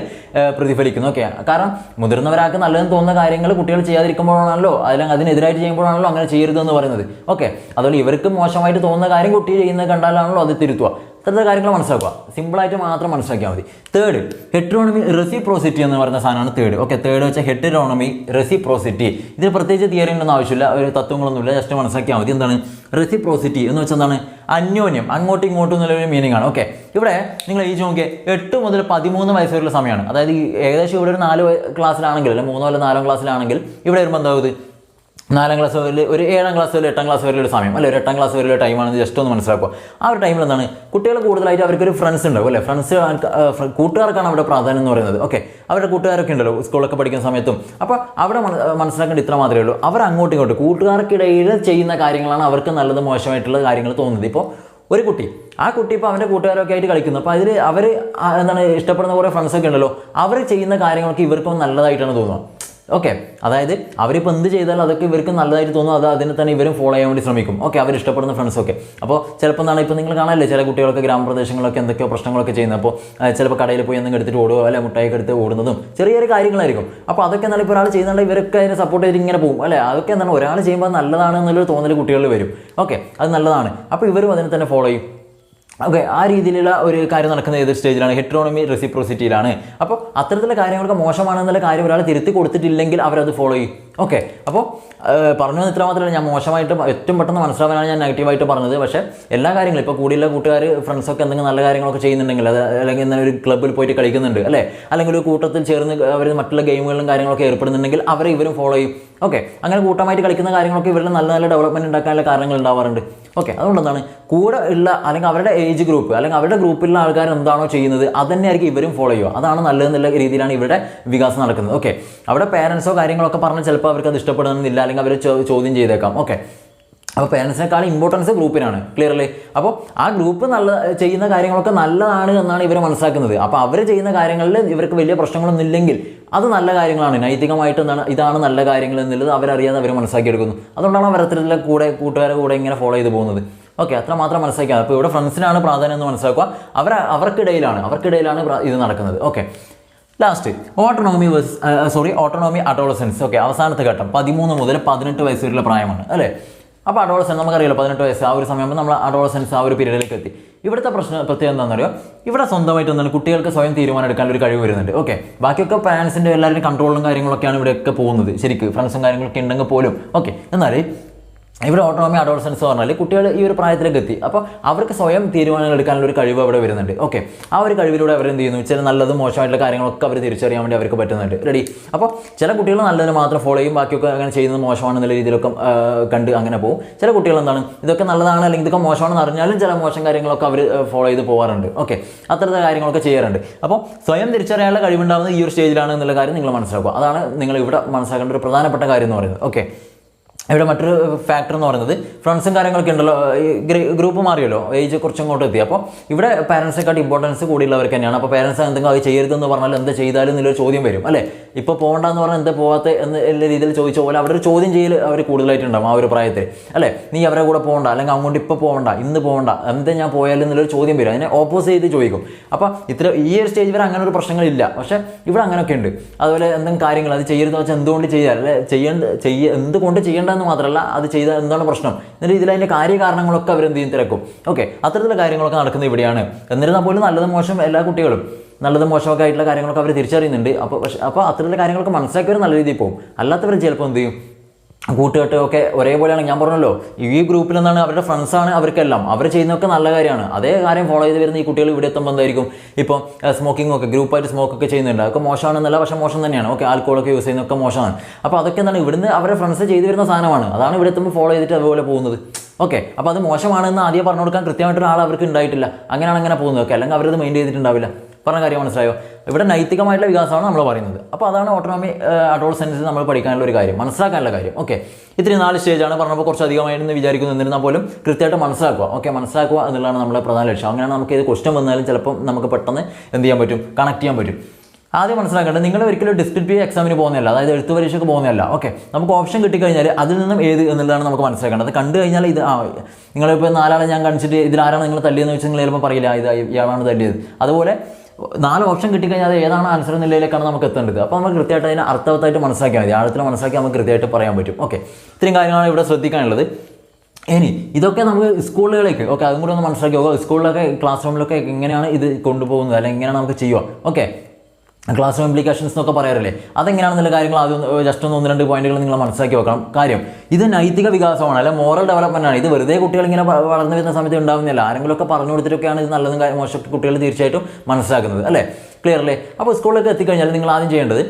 പ്രതിഫലിക്കുന്നു. ഓക്കെ, കാരണം മുതിർന്നവരാൾക്ക് നല്ലതെന്ന് തോന്നുന്ന കാര്യങ്ങൾ കുട്ടികൾ ചെയ്യാതിരിക്കുമ്പോഴാണല്ലോ, അല്ലെങ്കിൽ അതിനെതിരായിട്ട് ചെയ്യുമ്പോഴാണല്ലോ അങ്ങനെ ചെയ്യരുതെന്ന് പറയുന്നത്. ഓക്കെ, അതുകൊണ്ട് ഇവർക്ക് മോശമായിട്ട് തോന്നുന്ന കാര്യം കുട്ടി ചെയ്യുന്നത് കണ്ടാലാണല്ലോ അത് തിരുത്തുക. ഇത്തരത്തെ കാര്യങ്ങൾ മനസ്സിലാക്കുക, സിമ്പിളായിട്ട് മാത്രം മനസ്സിലാക്കിയാൽ മതി. തേർഡ്, ഹെറ്ററോണമി റെസിപ്രോസിറ്റി എന്ന് പറയുന്ന സാധനമാണ് തേർഡ്. ഓക്കെ, തേർഡ് വെച്ചാൽ ഹെറ്ററോണമി റെസിപ്രോസിറ്റി. ഇതിന് പ്രത്യേകിച്ച് തിയറി ഉണ്ടെന്ന് ആവശ്യമില്ല, ഒരു തത്വങ്ങളൊന്നുമില്ല, ജസ്റ്റ് മനസ്സിലാക്കിയാൽ മതി. എന്താണ് റെസിപ്രോസിറ്റി എന്ന് വെച്ചാൽ എന്താണ്, അന്യോന്യം, അങ്ങോട്ടും ഇങ്ങോട്ടും എന്നുള്ളൊരു മീനിങ് ആണ്. ഓക്കെ, ഇവിടെ നിങ്ങൾ ഈ നോക്കിയേ 8 മുതൽ 13 വയസ്സ് വരെയുള്ള സമയമാണ്. അതായത് ഏകദേശം ഇവിടെ ഒരു 4 ക്ലാസ്സിലാണെങ്കിൽ, അല്ലെങ്കിൽ 3 അല്ലെങ്കിൽ 4 ക്ലാസ്സിലാണെങ്കിൽ ഇവിടെ വരുമ്പോൾ എന്താവുന്നത്, 4ാം ക്ലാസ് വരെ ഒരു 7ാം ക്ലാസ് വരെ 8ാം ക്ലാസ് വരെയുള്ള സമയം, അല്ലെ, ഒരു 8ാം ക്ലാസ് വരെയുള്ള ടൈമാണെന്ന് ജസ്റ്റ് ഒന്ന് മനസ്സിലാക്കുക. ആ ഒരു ടൈമിൽ എന്താണ് കുട്ടികൾ കൂടുതലായിട്ട് അവർക്കൊരു ഫ്രണ്ട്സ് ഉണ്ടാവും, അല്ലേ, ഫ്രണ്ട്സ് കൂട്ടുകാർക്കാണ് അവിടെ പ്രാധാന്യം എന്ന് പറയുന്നത്. ഓക്കെ, അവരുടെ കൂട്ടുകാരൊക്കെ ഉണ്ടല്ലോ സ്കൂളൊക്കെ പഠിക്കുന്ന സമയത്തും. അപ്പോൾ അവിടെ മനസ്സിലാക്കേണ്ട ഇത്ര മാത്രമേ ഉള്ളൂ, അവർ അങ്ങോട്ടും ഇങ്ങോട്ടും കൂട്ടുകാർക്കിടയിൽ ചെയ്യുന്ന കാര്യങ്ങളാണ് അവർക്ക് നല്ലത് മോശമായിട്ടുള്ള കാര്യങ്ങൾ തോന്നുന്നത്. ഇപ്പോൾ ഒരു കുട്ടി, ആ കുട്ടി ഇപ്പോൾ അവൻ്റെ കൂട്ടുകാരൊക്കെ ആയിട്ട് കളിക്കുന്നു, അപ്പോൾ അതിൽ അവർ എന്താണ് ഇഷ്ടപ്പെടുന്ന കുറേ ഫ്രണ്ട്സൊക്കെ ഉണ്ടല്ലോ, അവർ ചെയ്യുന്ന കാര്യങ്ങളൊക്കെ ഇവർക്കും നല്ലതായിട്ടാണ് തോന്നുക. ഓക്കെ, അതായത് അവരിപ്പോൾ എന്ത് ചെയ്താലും അതൊക്കെ ഇവർക്ക് നല്ലതായിട്ട് തോന്നും, അത് അതിനെ തന്നെ ഇവരും ഫോളോ ചെയ്യാൻ വേണ്ടി ശ്രമിക്കും. ഓക്കെ, അവർ ഇഷ്ടപ്പെടുന്ന ഫ്രണ്ട്സൊക്കെ. അപ്പോൾ ചിലപ്പോൾ എന്താണ്, ഇപ്പോൾ നിങ്ങൾ കാണാനല്ലേ ചില കുട്ടികളൊക്കെ ഗ്രാമപ്രദേശങ്ങളിലൊക്കെ എന്തൊക്കെയോ പ്രശ്നങ്ങളൊക്കെ ചെയ്യുന്നത്. അപ്പോൾ ചിലപ്പോൾ കടയിൽ പോയി എന്തെങ്കിലും എടുത്തിട്ട് ഓടുക, അല്ലെ, മുട്ടായി എടുത്ത് ഓടുന്നതും ചെറിയ ചെറിയ കാര്യങ്ങളായിരിക്കും. അപ്പോൾ അതൊക്കെ എന്നാൽ ഇപ്പോൾ ഒരാൾ ചെയ്യുന്നുണ്ട്, ഇവരൊക്കെ അതിനെ സപ്പോർട്ട് ചെയ്തിട്ട് ഇങ്ങനെ പോകും, അല്ലേ, അതൊക്കെ എന്താണ് ഒരാൾ ചെയ്യുമ്പോൾ നല്ലതാണ് എന്നുള്ളൊരു തോന്നൽ കുട്ടികളിൽ വരും. ഓക്കെ, അത് നല്ലതാണ്, അപ്പോൾ ഇവരും അതിനെ തന്നെ ഫോളോ ചെയ്യും. ഓക്കെ, ആ രീതിയിലുള്ള ഒരു കാര്യം നടക്കുന്ന ഏത് സ്റ്റേജിലാണ്, ഹെറ്ററോണമി റെസിപ്രോസിറ്റിയിലാണ്. അപ്പോൾ അത്തരത്തിലുള്ള കാര്യങ്ങളൊക്കെ മോശമാണെന്നുള്ള കാര്യം ഒരാൾ തിരുത്തി കൊടുത്തിട്ടില്ലെങ്കിൽ അവരത് ഫോളോ ചെയ്യും. ഓക്കെ, അപ്പോൾ പറഞ്ഞു ഇത്ര മാത്രമല്ല, ഞാൻ മോശമായിട്ട് ഏറ്റവും പെട്ടെന്ന് മനസ്സിലാവാനാണ് ഞാൻ നെഗറ്റീവായിട്ട് പറഞ്ഞത്. പക്ഷേ എല്ലാ കാര്യങ്ങളും ഇപ്പോൾ കൂടിയുള്ള കൂട്ടുകാർ ഫ്രണ്ട്സൊക്കെ എന്തെങ്കിലും നല്ല കാര്യങ്ങളൊക്കെ ചെയ്യുന്നുണ്ടെങ്കിൽ, അത് അല്ലെങ്കിൽ എന്തെങ്കിലും ഒരു ക്ലബ്ബിൽ പോയിട്ട് കളിക്കുന്നുണ്ട്, അല്ലേ, അല്ലെങ്കിൽ ഒരു കൂട്ടത്തിൽ ചേർന്ന് അവർ മറ്റുള്ള ഗെയിമുകളിലും കാര്യങ്ങളൊക്കെ ഏർപ്പെടുന്നുണ്ടെങ്കിൽ അവരെ ഇവരും ഫോളോ ചെയ്യും. ഓക്കെ, അങ്ങനെ കൂട്ടമായിട്ട് കളിക്കുന്ന കാര്യങ്ങളൊക്കെ ഇവരുടെ നല്ല നല്ല ഡെവലപ്മെൻറ്റ് ഉണ്ടാക്കാനുള്ള കാരണങ്ങൾ ഉണ്ടാവാറുണ്ട്. ഓക്കെ, അതുകൊണ്ട് എന്താണ് കൂടെ ഉള്ള അല്ലെങ്കിൽ അവരുടെ ഏജ് ഗ്രൂപ്പ് അല്ലെങ്കിൽ അവരുടെ ഗ്രൂപ്പിലുള്ള ആൾക്കാർ എന്താണോ ചെയ്യുന്നത് അത് തന്നെയായിരിക്കും ഇവരും ഫോളോ ചെയ്യുക. അതാണ് നല്ലതെന്നുള്ള രീതിയിലാണ് ഇവിടെ വികാസം നടക്കുന്നത്. ഓക്കെ, അവിടെ പേരൻസോ കാര്യങ്ങളൊക്കെ പറഞ്ഞാൽ ചിലപ്പോൾ അവർക്ക് അത് ഇഷ്ടപ്പെടുന്നില്ല, അല്ലെങ്കിൽ അവർ ചോദ്യം ചെയ്തേക്കാം. ഓക്കെ, അപ്പോൾ പേരൻസിനേക്കാളും ഇമ്പോർട്ടൻസ് ഗ്രൂപ്പിനാണ്. ക്ലിയർ അല്ലേ? അപ്പോൾ ആ ഗ്രൂപ്പ് നല്ല ചെയ്യുന്ന കാര്യങ്ങളൊക്കെ നല്ലതാണ് എന്നാണ് ഇവർ മനസ്സിലാക്കുന്നത്. അപ്പോൾ അവർ ചെയ്യുന്ന കാര്യങ്ങളിൽ ഇവർക്ക് വലിയ പ്രശ്നങ്ങളൊന്നും ഇല്ലെങ്കിൽ അത് നല്ല കാര്യങ്ങളാണ്, നൈതികമായിട്ട് എന്താണ് ഇതാണ് നല്ല കാര്യങ്ങൾ എന്നുള്ളത് അവരറിയാതെ അവർ മനസ്സിലാക്കിയെടുക്കുന്നു. അതുകൊണ്ടാണ് അവർ അത്തരത്തിലുള്ള കൂട്ടുകാരെ കൂടെ ഇങ്ങനെ ഫോളോ ചെയ്ത് പോകുന്നത്. ഓക്കെ, അത്ര മാത്രം മനസ്സിലാക്കുക. അപ്പോൾ ഇവിടെ ഫ്രണ്ട്സിനാണ് പ്രാധാന്യം എന്ന് മനസ്സിലാക്കുക. അവർക്കിടയിലാണ് ഇത് നടക്കുന്നത്. Okay, last autonomy adolescence. Okay, അവസാനത്തെ ഘട്ടം 13 മുതൽ 18 വയസ്സ് വരെയുള്ള പ്രായമാണ് അല്ലേ. അപ്പോൾ അഡോളസൻസ് നമുക്കറിയാലോ, 18 വയസ്സ് ആ ഒരു സമയത്ത് നമ്മൾ അഡോളസൻസ് ആ ഒരു പീരീഡിലേക്ക് എത്തി. ഇവിടുത്തെ പ്രത്യേകത എന്താണെന്ന് അറിയോ, ഇവിടെ സ്വന്തമായിട്ട് എന്താണ് കുട്ടികൾക്ക് സ്വയം തീരുമാനം എടുക്കാൻ ഒരു കഴിവ് വരുന്നുണ്ട്. ഓക്കെ, ബാക്കിയൊക്കെ പാരൻസിൻ്റെ എല്ലാവരുടെയും കൺട്രോളും കാര്യങ്ങളൊക്കെയാണ് ഇവിടെയൊക്കെ പോകുന്നത്, ശരിക്കും ഫ്രണ്ട്സും കാര്യങ്ങളൊക്കെ ഉണ്ടെങ്കിൽ പോലും. ഓക്കെ, എന്നാൽ ഇവിടെ ഓട്ടോണോമി അഡോളസൻസ് പറഞ്ഞാൽ കുട്ടികൾ ഈ ഒരു പ്രായത്തിലേക്ക് എത്തി. അപ്പോൾ അവർക്ക് സ്വയം തീരുമാനങ്ങൾ എടുക്കാനുള്ള ഒരു കഴിവ് അവിടെ വരുന്നുണ്ട്. ഓക്കെ, ആ ഒരു കഴിവിലൂടെ അവർ എന്ത് ചെയ്യുന്നു, ചില നല്ലതും മോശമായിട്ടുള്ള കാര്യങ്ങളൊക്കെ അവർ തിരിച്ചറിയാൻ വേണ്ടി അവർക്ക് പറ്റുന്നുണ്ട്. റെഡി. അപ്പോൾ ചില കുട്ടികൾ നല്ലതിന് മാത്രം ഫോളോ ചെയ്യും, ബാക്കിയൊക്കെ അങ്ങനെ ചെയ്യുന്നത് മോശമാണെന്നുള്ള രീതിയിലൊക്കെ കണ്ട് അങ്ങനെ പോകും. ചില കുട്ടികൾ എന്താണ് ഇതൊക്കെ നല്ലതാണ് അല്ലെങ്കിൽ ഇതൊക്കെ മോശമാണെന്ന് അറിഞ്ഞാലും ചില മോശം കാര്യങ്ങളൊക്കെ അവർ ഫോളോ ചെയ്ത് പോകാറുണ്ട്. ഓക്കെ, അത്തരത്തിലുള്ള കാര്യങ്ങളൊക്കെ ചെയ്യാറുണ്ട്. അപ്പോൾ സ്വയം തിരിച്ചറിയാനുള്ള കഴിവുണ്ടാകുന്നത് ഈ ഒരു സ്റ്റേജിലാണ് എന്നുള്ള കാര്യം നിങ്ങൾ മനസ്സിലാക്കുക. അതാണ് നിങ്ങൾ ഇവിടെ മനസ്സിലാക്കേണ്ട ഒരു പ്രധാനപ്പെട്ട കാര്യം എന്ന് പറയുന്നത്. ഓക്കെ, ഇവിടെ മറ്റൊരു ഫാക്ടർ എന്ന് പറയുന്നത് ഫ്രണ്ട്സും കാര്യങ്ങളൊക്കെ ഉണ്ടല്ലോ, ഗ്രൂപ്പ് മാറിയല്ലോ, ഏജ് കുറച്ചും ഇങ്ങോട്ട് എത്തി. അപ്പോൾ ഇവിടെ പാരൻസിനെക്കാട്ടി ഇമ്പോർട്ടൻസ് കൂടിയുള്ളവർക്ക് തന്നെയാണ്. അപ്പോൾ പാരൻസ് എന്തെങ്കിലും അത് ചെയ്യരുതെന്ന് പറഞ്ഞാൽ എന്താ ചെയ്താലും എന്നുള്ളൊരു ചോദ്യം വരും അല്ലേ. ഇപ്പോൾ പോകണ്ടെന്ന് പറഞ്ഞാൽ എന്താ പോകാത്ത എന്നുള്ള രീതിയിൽ ചോദിച്ച പോലെ അവിടെ ഒരു ചോദ്യം ചെയ്യൽ അവർ കൂടുതലായിട്ടുണ്ടാവും ആ ഒരു പ്രായത്തിൽ അല്ലേ. നീ അവരെ കൂടെ പോകണ്ട, അല്ലെങ്കിൽ അങ്ങോട്ട് ഇപ്പോൾ പോകണ്ട, ഇന്ന് പോകണ്ട, എന്താ ഞാൻ പോയാലും എന്നുള്ളൊരു ചോദ്യം വരും. അതിനെ ഓപ്പോസിറ്റ് ചെയ്ത് ചോദിക്കും. അപ്പോൾ ഈ ഒരു സ്റ്റേജ് വരെ അങ്ങനെ ഒരു പ്രശ്നങ്ങളില്ല. പക്ഷേ ഇവിടെ അങ്ങനെയൊക്കെ ഉണ്ട്. അതുപോലെ എന്തെങ്കിലും കാര്യങ്ങൾ അത് ചെയ്യരുതെന്ന് വെച്ചാൽ എന്തുകൊണ്ട് ചെയ്യാം അല്ലെ, എന്തുകൊണ്ട് ചെയ്യേണ്ട മാത്രമല്ല അത് ചെയ്ത എന്താണ് പ്രശ്നം എന്ന രീതിയിൽ അതിൻ്റെ കാര്യകാരണങ്ങളൊക്കെ അവരെന്ത് ചെയ്യും, തിരക്കും. ഓക്കെ, അത്തരത്തിലുള്ള കാര്യങ്ങളൊക്കെ നടക്കുന്നത് ഇവിടെയാണ്. എന്നിരുന്നാൽ പോലും നല്ലതും മോശം എല്ലാ കുട്ടികളും നല്ലതും മോശമൊക്കെ ആയിട്ടുള്ള കാര്യങ്ങളൊക്കെ അവർ തിരിച്ചറിയുന്നുണ്ട്. അപ്പോൾ അത്തരത്തിലുള്ള കാര്യങ്ങളൊക്കെ മനസ്സിലാക്കിയവർ നല്ല രീതിയിൽ പോകും. അല്ലാത്തവർ ചിലപ്പോൾ എന്ത് ചെയ്യും, കൂട്ടുകെട്ടൊക്കെ ഒരേപോലെയാണ്. ഞാൻ പറഞ്ഞല്ലോ, ഈ ഗ്രൂപ്പിൽ എന്താണ് അവരുടെ ഫ്രണ്ട്സാണ് അവർക്കെല്ലാം, അവർ ചെയ്യുന്നതൊക്കെ നല്ല കാര്യമാണ്. അതേ കാര്യം ഫോളോ ചെയ്ത് വരുന്ന ഈ കുട്ടികൾ ഇവിടെ എത്തുമ്പോൾ എന്തായിരിക്കും, ഇപ്പോൾ സ്മോക്കിംഗ് ഒക്കെ ഗ്രൂപ്പായിട്ട് സ്മോക്കൊക്കെ ചെയ്യുന്നുണ്ട്, അതൊക്കെ മോശമാണെന്നല്ല, പക്ഷേ മോശം തന്നെയാണ്. ഓക്കെ, ആൽക്കോളൊക്കെ യൂസ് ചെയ്യുന്നതൊക്കെ മോശമാണ്. അപ്പോൾ അതൊക്കെ എന്താണ് ഇവിടുന്ന് അവരുടെ ഫ്രണ്ട്സ് ചെയ്തു വരുന്ന സാധനമാണ്, അതാണ് ഇവിടെ എത്തുമ്പോൾ ഫോളോ ചെയ്തിട്ട് അതുപോലെ പോകുന്നത്. ഓക്കെ, അപ്പോൾ അത് മോശമാണെന്ന് ആദ്യം പറഞ്ഞു കൊടുക്കാൻ കൃത്യമായിട്ടൊരാൾ അവർക്ക് ഉണ്ടായിട്ടില്ല, അങ്ങനെയാണ് അങ്ങനെ പോകുന്നത്. ഓക്കെ, അല്ലെങ്കിൽ അവരത് മെയിൻ ചെയ്തിട്ടുണ്ടാവില്ല. പറഞ്ഞ കാര്യം മനസ്സിലായോ? ഇവിടെ നൈതികമായിട്ടുള്ള വികാസമാണ് നമ്മൾ പറയുന്നത്. അപ്പോൾ അതാണ് ഓട്ടോണോമി അഡോളസൻസിൽ നമ്മൾ പഠിക്കാനുള്ള ഒരു കാര്യം, മനസ്സിലാക്കാനുള്ള കാര്യം. ഓക്കെ, ഇത്രയും 4 സ്റ്റേജാണ് പറഞ്ഞപ്പോൾ കുറച്ച് അധികമായിട്ടെന്ന് വിചാരിക്കുന്നു. എന്നിരുന്നാൽ പോലും കൃത്യമായിട്ട് മനസ്സിലാക്കുക. ഓക്കെ, മനസ്സിലാക്കുക എന്നുള്ളതാണ് നമ്മുടെ പ്രധാന ലക്ഷ്യം. അങ്ങനെയാണ് നമുക്ക് ഇത് ക്വസ്റ്റ്യൻ വന്നാലും ചിലപ്പോൾ നമുക്ക് പെട്ടെന്ന് എന്ത് ചെയ്യാൻ പറ്റും, കണക്ട് ചെയ്യാൻ പറ്റും. ആദ്യം മനസ്സിലാക്കേണ്ടത്, നിങ്ങൾ ഒരിക്കലും ഡിസ്ക്രിപ്റ്റീവ് എക്സാമിന് പോകുന്നതല്ല, അതായത് എഴുത്ത് പരീക്ഷയ്ക്ക് പോകുന്നതല്ല. ഓക്കെ, നമുക്ക് ഓപ്ഷൻ കിട്ടിക്കഴിഞ്ഞാൽ അതിൽ നിന്നും ഏത് എന്നുള്ളതാണ് നമുക്ക് മനസ്സിലാക്കേണ്ടത്. കണ്ടു കഴിഞ്ഞാൽ ഇത് നിങ്ങളിപ്പോൾ 4 ആളെ ഞാൻ കാണിച്ചിട്ട് ഇതിലാരാണ് നിങ്ങൾ തല്ലിയെന്ന് വെച്ചാൽ നിങ്ങൾ ചിലപ്പോൾ പറയില്ല ഇയാളാണ് തല്ലിയത്. അതുപോലെ 4 ഓപ്ഷൻ കിട്ടിക്കഴിഞ്ഞാൽ അത് ഏതാണ് ആൻസർ എന്നുള്ളതിലേക്കാണ് നമുക്ക് എത്തേണ്ടത്. അപ്പോൾ നമുക്ക് കൃത്യമായിട്ട് അതിനെ അർത്ഥവത്തായിട്ട് മനസ്സിലാക്കിയാൽ മതി, ആഴത്തിൽ മനസ്സിലാക്കി നമുക്ക് കൃത്യമായിട്ട് പറയാൻ പറ്റും. ഓക്കെ, ഇത്രയും കാര്യങ്ങളാണ് ഇവിടെ ശ്രദ്ധിക്കാനുള്ളത്. ഇനി ഇതൊക്കെ നമുക്ക് സ്കൂളുകളിലേക്ക്, ഓക്കെ, അതും കൂടി ഒന്ന് മനസ്സിലാക്കി നോക്കുക. സ്കൂളിലൊക്കെ ക്ലാസ് റൂമിലൊക്കെ എങ്ങനെയാണ് ഇത് കൊണ്ടുപോകുന്നത്, അല്ലെങ്കിൽ എങ്ങനെയാണ് നമുക്ക് ചെയ്യുക. ഓക്കെ, ക്ലാസ് റൂം ഇംപ്ലിക്കേഷൻസ് എന്നൊക്കെ പറയാറില്ലേ, അതെങ്ങനെയാണെന്നുള്ള കാര്യങ്ങൾ ആദ്യം ജസ്റ്റ് 1-2 പോയിന്റുകൾ നിങ്ങൾ മനസ്സിലാക്കി വെക്കണം. കാര്യം ഇത് നൈതിക വികാസമാണ്, അല്ലെ മോറൽ ഡെവലപ്മെന്റ് ആണ്. ഇത് വെറുതെ കുട്ടികൾ ഇങ്ങനെ വളർന്നു വരുന്ന സമയത്ത് ഉണ്ടാകുന്നില്ല, ആരെങ്കിലുമൊക്കെ പറഞ്ഞു കൊടുത്തിട്ടൊക്കെയാണ് ഇത് നല്ലതും മോശം കുട്ടികൾ തീർച്ചയായിട്ടും മനസ്സിലാക്കുന്നത് അല്ലേ. ക്ലിയർ അല്ലേ? അപ്പോൾ സ്കൂളിലേക്ക് എത്തിക്കഴിഞ്ഞാൽ നിങ്ങൾ ആദ്യം ചെയ്യേണ്ടത്,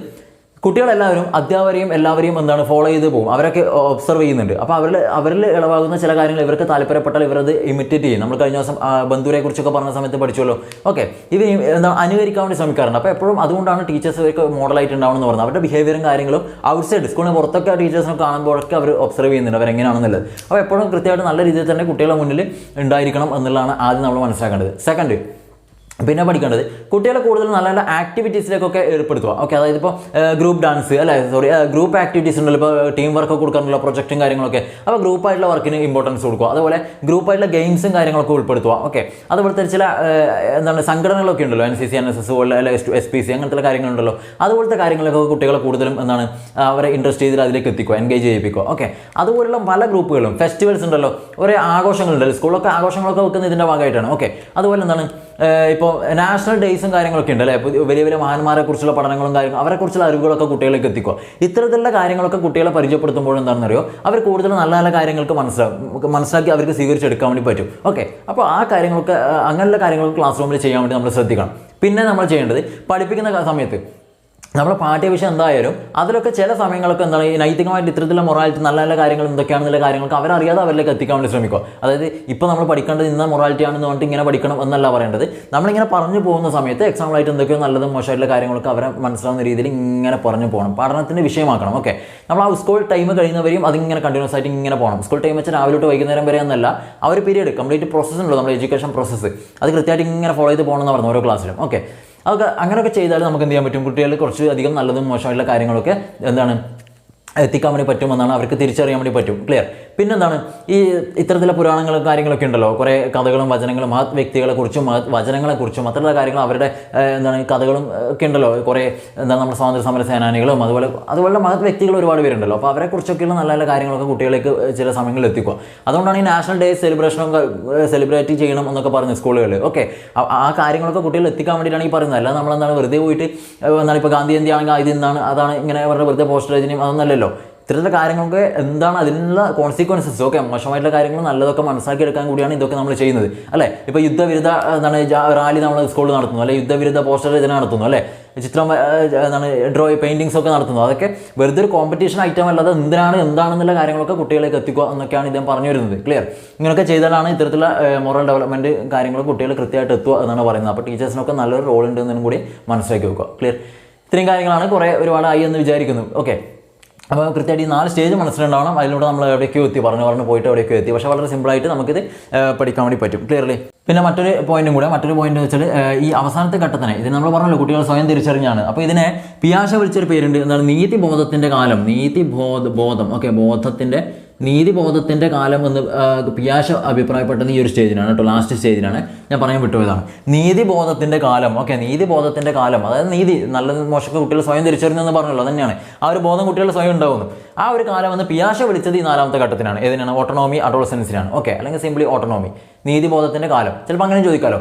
കുട്ടികളെല്ലാവരും അധ്യാപകരെയും എല്ലാവരെയും എന്താണ് ഫോളോ ചെയ്ത് പോകും, അവരൊക്കെ ഒബ്സർവ് ചെയ്യുന്നുണ്ട്. അപ്പോൾ അവരിൽ ഇളവാകുന്ന ചില കാര്യങ്ങൾ ഇവർക്ക് താല്പര്യപ്പെട്ടാൽ ഇവരത് ഇമിറ്റേറ്റ് ചെയ്യും. നമ്മൾ കഴിഞ്ഞ ദിവസം ബന്ധുവിനെ കുറിച്ചൊക്കെ പറഞ്ഞ സമയത്ത് പഠിച്ചല്ലോ. ഓക്കെ, ഇവർ എന്താണ് അനുകരിക്കാൻ വേണ്ടി ശ്രമിക്കാറുണ്ട്. അപ്പോൾ എപ്പോഴും അതുകൊണ്ടാണ് ടീച്ചേഴ്സ് ഇവർക്ക് മോഡലായിട്ട് ഉണ്ടാവണമെന്ന് പറഞ്ഞത്. അവരുടെ ബിഹേവിയറും കാര്യങ്ങളും ഔട്ട്സൈഡ് സ്കൂളിന് പുറത്തൊക്കെ ടീച്ചേഴ്സിനെ കാണുമ്പോഴൊക്കെ അവർ ഒബ്സർവ് ചെയ്യുന്നുണ്ട് അവരെങ്ങനെയാണെന്നുള്ളത്. അപ്പോൾ എപ്പോഴും കൃത്യമായിട്ട് നല്ല രീതിയിൽ തന്നെ കുട്ടികളുടെ മുന്നിൽ ഉണ്ടായിരിക്കണം എന്നുള്ളതാണ് ആദ്യം നമ്മൾ മനസ്സിലാക്കേണ്ടത്. സെക്കൻഡ്, പിന്നെ പഠിക്കേണ്ടത് കുട്ടികളെ കൂടുതൽ നല്ല നല്ല ആക്ടിവിറ്റീസിലേക്കൊക്കെ ഏർപ്പെടുത്തുക. ഓക്കെ, അതായത് ഇപ്പോൾ ഗ്രൂപ്പ് ഡാൻസ് ഗ്രൂപ്പ് ആക്ടിവിറ്റീസ് ഉണ്ടല്ലോ, ഇപ്പോൾ ടീം വർക്ക് കൊടുക്കാനുള്ള പ്രൊജക്റ്റും കാര്യങ്ങളൊക്കെ. അപ്പോൾ ഗ്രൂപ്പായിട്ടുള്ള വർക്കിന് ഇമ്പോർട്ടൻസ് കൊടുക്കുക. അതുപോലെ ഗ്രൂപ്പായിട്ടുള്ള ഗെയിംസും കാര്യങ്ങളൊക്കെ ഉൾപ്പെടുത്തുക. ഓക്കെ, അതുപോലത്തെ ചില എന്താണ് സംഘടനകളൊക്കെ ഉണ്ടല്ലോ, NCC NSS അല്ലെ SPC അങ്ങനത്തെ കാര്യങ്ങളുണ്ടല്ലോ. അതുപോലത്തെ കാര്യങ്ങളൊക്കെ കുട്ടികളെ കൂടുതലും എന്താണ് അവരെ ഇൻട്രസ്റ്റ് ചെയ്തിട്ട് അതിലേക്ക് എത്തിക്കുക, എൻഗേജ് ചെയ്യിപ്പിക്കുക. ഓക്കെ, അതുപോലുള്ള പല ഗ്രൂപ്പുകളും ഫെസ്റ്റിവൽസ് ഉണ്ടല്ലോ, ഒരേ ആഘോഷങ്ങളുണ്ടല്ലോ, സ്കൂളൊക്കെ ആഘോഷങ്ങളൊക്കെ വെക്കുന്ന ഇതിൻ്റെ ഭാഗമായിട്ടാണ്. ഓക്കെ, അതുപോലെ എന്താണ് ഇപ്പോൾ നാഷണൽ ഡേയ്സും കാര്യങ്ങളൊക്കെ ഉണ്ട് അല്ലേ, വലിയ വലിയ മഹാന്മാരെ കുറിച്ചുള്ള പഠനങ്ങളും കാര്യങ്ങളും അവരെക്കുറിച്ചുള്ള അറിവുകളൊക്കെ കുട്ടികളിലേക്ക് എത്തിക്കുക. ഇത്തരത്തിലുള്ള കാര്യങ്ങളൊക്കെ കുട്ടികളെ പരിചയപ്പെടുത്തുമ്പോൾ എന്താണെന്ന് അറിയോ, അവർ കൂടുതൽ നല്ല നല്ല കാര്യങ്ങൾക്ക് മനസ്സിലാക്കി അവർക്ക് സ്വീകരിച്ചെടുക്കാൻ വേണ്ടി പറ്റും. ഓക്കെ, അപ്പോൾ ആ കാര്യങ്ങളൊക്കെ അങ്ങനെയുള്ള കാര്യങ്ങളൊക്കെ ക്ലാസ് റൂമിൽ ചെയ്യാൻ വേണ്ടി നമ്മൾ ശ്രദ്ധിക്കണം. പിന്നെ നമ്മൾ ചെയ്യേണ്ടത്, പഠിപ്പിക്കുന്ന സമയത്ത് നമ്മുടെ പാഠ്യവിഷയം എന്തായാലും അതിലൊക്കെ ചില സമയങ്ങളൊക്കെ എന്താണ് ഈ നൈതികമായിട്ട് ഇത്തരത്തിലുള്ള മൊറാലിറ്റി നല്ല നല്ല കാര്യങ്ങൾ എന്തൊക്കെയാണെന്നുള്ള കാര്യങ്ങൾക്ക് അവരറിയാതെ അവരിലേക്ക് എത്തിക്കാൻ വേണ്ടി ശ്രമിക്കുക. അതായത് ഇപ്പോൾ നമ്മൾ പഠിക്കേണ്ടത് ഇന്ന മൊറാലിറ്റി ആണെന്ന് പറഞ്ഞിട്ട് ഇങ്ങനെ പഠിക്കണം എന്നല്ല പറയേണ്ടത്. നമ്മളിങ്ങനെ പറഞ്ഞു പോകുന്ന സമയത്ത് എക്സാമ്പിളായിട്ട് എന്തൊക്കെയോ നല്ലതും മോശമായിട്ടുള്ള കാര്യങ്ങളൊക്കെ അവരെ മനസ്സിലാവുന്ന രീതിയിൽ ഇങ്ങനെ പറഞ്ഞു പോകണം, പഠനത്തിൻ്റെ വിഷയമാക്കണം. ഓക്കെ, നമ്മൾ ആ സ്കൂൾ ടൈം കഴിയുന്നവരെയും അതിങ്ങനെ കണ്ടിന്യൂസ് ആയിട്ട് ഇങ്ങനെ പോകണം. സ്കൂൾ ടൈം വെച്ചാൽ രാവിലെ തൊട്ട് വൈകുന്നേരം വരെ എന്നല്ല, ആ ഒരു പീരീഡ് കംപ്ലീറ്റ് പ്രോസസ്സ് ഉണ്ടല്ലോ, നമ്മുടെ എഡ്യൂക്കേഷൻ പ്രോസസ്സ്, അത് കൃത്യമായിട്ട് ഇങ്ങനെ ഫോളോ ചെയ്ത് പോകണമെന്ന് പറഞ്ഞു ഓരോ ക്ലാസ്സിലും. ഓക്കെ, അതൊക്കെ അങ്ങനെയൊക്കെ ചെയ്താൽ നമുക്ക് എന്ത് ചെയ്യാൻ പറ്റും, കുട്ടികൾ കുറച്ച് അധികം നല്ലതും മോശമായിട്ടുള്ള കാര്യങ്ങളൊക്കെ എന്താണ് എത്തിക്കാൻ വേണ്ടി പറ്റുമെന്നാണ്, അവർക്ക് തിരിച്ചറിയാൻ വേണ്ടി പറ്റും. ക്ലിയർ. പിന്നെന്താണ്, ഈ ഇത്തരത്തിലെ പുരാണങ്ങളും കാര്യങ്ങളൊക്കെ ഉണ്ടല്ലോ, കുറേ കഥകളും വചനങ്ങളും മഹത് വ്യക്തികളെക്കുറിച്ചും വചനങ്ങളെക്കുറിച്ചും അത്തരത്തിലുള്ള കാര്യങ്ങൾ അവരുടെ കഥകളും ഒക്കെ ഉണ്ടല്ലോ. കുറേ നമ്മുടെ സ്വാതന്ത്ര്യ സമര സേനാനികളും അതുപോലെ മഹത് വ്യക്തികൾ ഒരുപാട് പേരുണ്ടല്ലോ. അപ്പോൾ അവരെക്കുറിച്ചൊക്കെയുള്ള നല്ല നല്ല കാര്യങ്ങളൊക്കെ കുട്ടികളിലേക്ക് ചില സമയങ്ങളിൽ എത്തിക്കുക. അതുകൊണ്ടാണ് ഈ നാഷണൽ ഡേ സെലിബ്രേഷനൊക്കെ സെലിബ്രേറ്റ് ചെയ്യണം എന്നൊക്കെ പറഞ്ഞ് സ്കൂളുകളിൽ. ഓക്കെ, ആ കാര്യങ്ങളൊക്കെ കുട്ടികൾ എത്തിക്കാൻ വേണ്ടിയിട്ടാണ് ഈ പറയുന്നത്. അല്ല നമ്മളെന്താണ് വെറുതെ പോയിട്ട് ഇപ്പോൾ ഗാന്ധി ജയന്തി ആണെങ്കിൽ ഇത് എന്താണ് അതാണ് ഇങ്ങനെ അവരുടെ വെറുതെ പോസ്റ്റർ രചനയും അതൊന്നല്ലല്ലോ. ഇത്തരത്തിലുള്ള കാര്യങ്ങൾക്ക് എന്താണ് അതിനുള്ള കോൺസിക്വൻസസ്, ഓക്കെ, മോശമായിട്ടുള്ള കാര്യങ്ങൾ നല്ലതൊക്കെ മനസ്സിലാക്കിയെടുക്കാൻ കൂടിയാണ് ഇതൊക്കെ നമ്മൾ ചെയ്യുന്നത്, അല്ലേ? ഇപ്പോൾ യുദ്ധവിരുദ്ധ റാലി നമ്മൾ സ്കൂളിൽ നടത്തുന്നു, അല്ലെ യുദ്ധവിരുദ്ധ പോസ്റ്റർ രചന നടത്തുന്നു, അല്ലേ? ചിത്രം പെയിൻറ്റിങ്സ് ഒക്കെ നടത്തുന്നു. അതൊക്കെ വെറുതെ ഒരു കോമ്പറ്റീഷൻ ഐറ്റം അല്ലാതെ എന്താണെന്നുള്ള കാര്യങ്ങളൊക്കെ കുട്ടികളിലേക്ക് എത്തിക്കുക എന്നൊക്കെയാണ് ഇദ്ദേഹം പറഞ്ഞു വരുന്നത്. ക്ലിയർ. ഇങ്ങനെയൊക്കെ ചെയ്താലാണ് ഇത്തരത്തിലുള്ള മോറൽ ഡെവലപ്മെൻറ്റ് കാര്യങ്ങൾ കുട്ടികൾ കൃത്യമായിട്ട് എത്തുക എന്നാണ് പറയുന്നത്. അപ്പോൾ ടീച്ചേഴ്സിനൊക്കെ നല്ലൊരു റോൾ ഉണ്ടെന്നും കൂടി മനസ്സിലാക്കി വെക്കുക. ക്ലിയർ. ഇത്രയും കാര്യങ്ങളാണ്, ഒരുപാടായി എന്ന് വിചാരിക്കുന്നു. ഓക്കെ, അപ്പോൾ കൃത്യമായിട്ട് ഈ 4 സ്റ്റേജ് മനസ്സിലുണ്ടാവണം. അതിലൂടെ നമ്മൾ എവിടേക്കോ എത്തി, പറഞ്ഞു പോയിട്ട് എവിടേക്കോ എത്തി. പക്ഷേ വളരെ സിമ്പിളായിട്ട് നമുക്കിത് പഠിക്കാൻ വേണ്ടി പറ്റും. ക്ലിയർലി. പിന്നെ മറ്റൊരു പോയിന്റ് വെച്ചാൽ ഈ അവസാനത്തെ ഘട്ടത്തിനെ ഇത് നമ്മൾ പറഞ്ഞല്ലോ കുട്ടികൾ സ്വയം തിരിച്ചറിഞ്ഞാണ്. അപ്പോൾ ഇതിനെ പിയാഷ വിളിച്ചൊരു പേരുണ്ട്, എന്താണ്? നീതിബോധത്തിൻ്റെ കാലം. ബോധം, ഓക്കെ, നീതിബോധത്തിൻ്റെ കാലം എന്ന് പിയാഷ അഭിപ്രായപ്പെട്ടത് ഈ ഒരു സ്റ്റേജിനാണ് കേട്ടോ, ലാസ്റ്റ് സ്റ്റേജിനാണ്. ഞാൻ പറയാൻ വിട്ടുപോയതാണ്. നീതിബോധത്തിൻ്റെ കാലം, ഓക്കെ, നീതിബോധത്തിൻ്റെ കാലം, അതായത് നീതി നല്ല മോശമൊക്കെ കുട്ടികൾ സ്വയം തിരിച്ചറിഞ്ഞു എന്ന് പറഞ്ഞല്ലോ, തന്നെയാണ് ആ ഒരു ബോധം കുട്ടികൾ സ്വയം ഉണ്ടാവുന്നു. ആ ഒരു കാലം എന്ന് പിയാഷ വിളിച്ചത് ഈ 4ാമത്തെ ഘട്ടത്തിനാണ്. ഏതിനാണ്? ഓട്ടോണോമി അഡോളസൻസിനാണ്. ഓക്കെ, അല്ലെങ്കിൽ സിംപ്ലി ഓട്ടോണോമി, നീതിബോധത്തിൻ്റെ കാലം. ചിലപ്പോൾ അങ്ങനെ ചോദിക്കാമല്ലോ,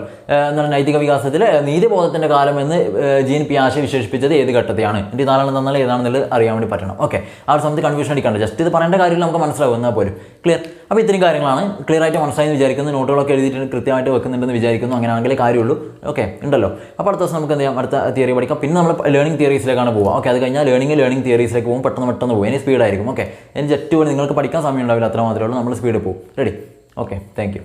എന്താണ് നൈതിക വികാസത്തിൽ നീതിബോധത്തിൻ്റെ കാലം എന്ന് ജീൻ പിയാഷ വിശേഷിപ്പിച്ചത് ഏത് ഘട്ടത്തെയാണ്? എൻ്റെ 4 തന്നാൽ ഏതാണെന്നുള്ളത് അറിയാൻ വേണ്ടി പറ്റണം. ഓക്കെ, ആ ഒരു സമയത്ത് കൺഫ്യൂഷൻ അടിക്കാണ്ട് ജസ്റ്റ് ഇത് പറയേണ്ട കാര്യത്തിൽ നമുക്ക് മനസ്സിലാവും എന്നാൽ പോലും. ക്ലിയർ. അപ്പോൾ ഇത്രയും കാര്യങ്ങളാണ് ക്ലിയർ ആയിട്ട് മനസ്സിലായി വിചാരിക്കുന്നു. നോട്ടുകളൊക്കെ എഴുതിയിട്ട് കൃത്യമായിട്ട് വെക്കുന്നുണ്ടെന്ന് വിചാരിക്കുന്നു. അങ്ങനെയാണെങ്കിലേ കാര്യമുള്ളൂ. ഓക്കെ, ഉണ്ടല്ലോ. അപ്പോൾ അടുത്ത ദിവസം നമുക്ക് എന്ത് ചെയ്യാം, അടുത്ത തിയറി പഠിക്കാം. പിന്നെ നമ്മൾ ലേണിംഗ് തിയറീസിലേക്കാണ് പോകുക. ഓക്കെ, അത് കഴിഞ്ഞാൽ ലേണിംഗ് തിയറീസിലേക്ക് പോകും. പെട്ടെന്ന് പോകും. ഇനി സ്പീഡായിരിക്കും. ഓക്കെ, ഇനി ജസ്റ്റ് നിങ്ങൾക്ക് പഠിക്കാൻ സമയം ഉണ്ടാവില്ല, അത്ര മാത്രമേ ഉള്ളൂ. നമ്മൾ സ്പീഡ് പോകും. റെഡി? Okay, thank you.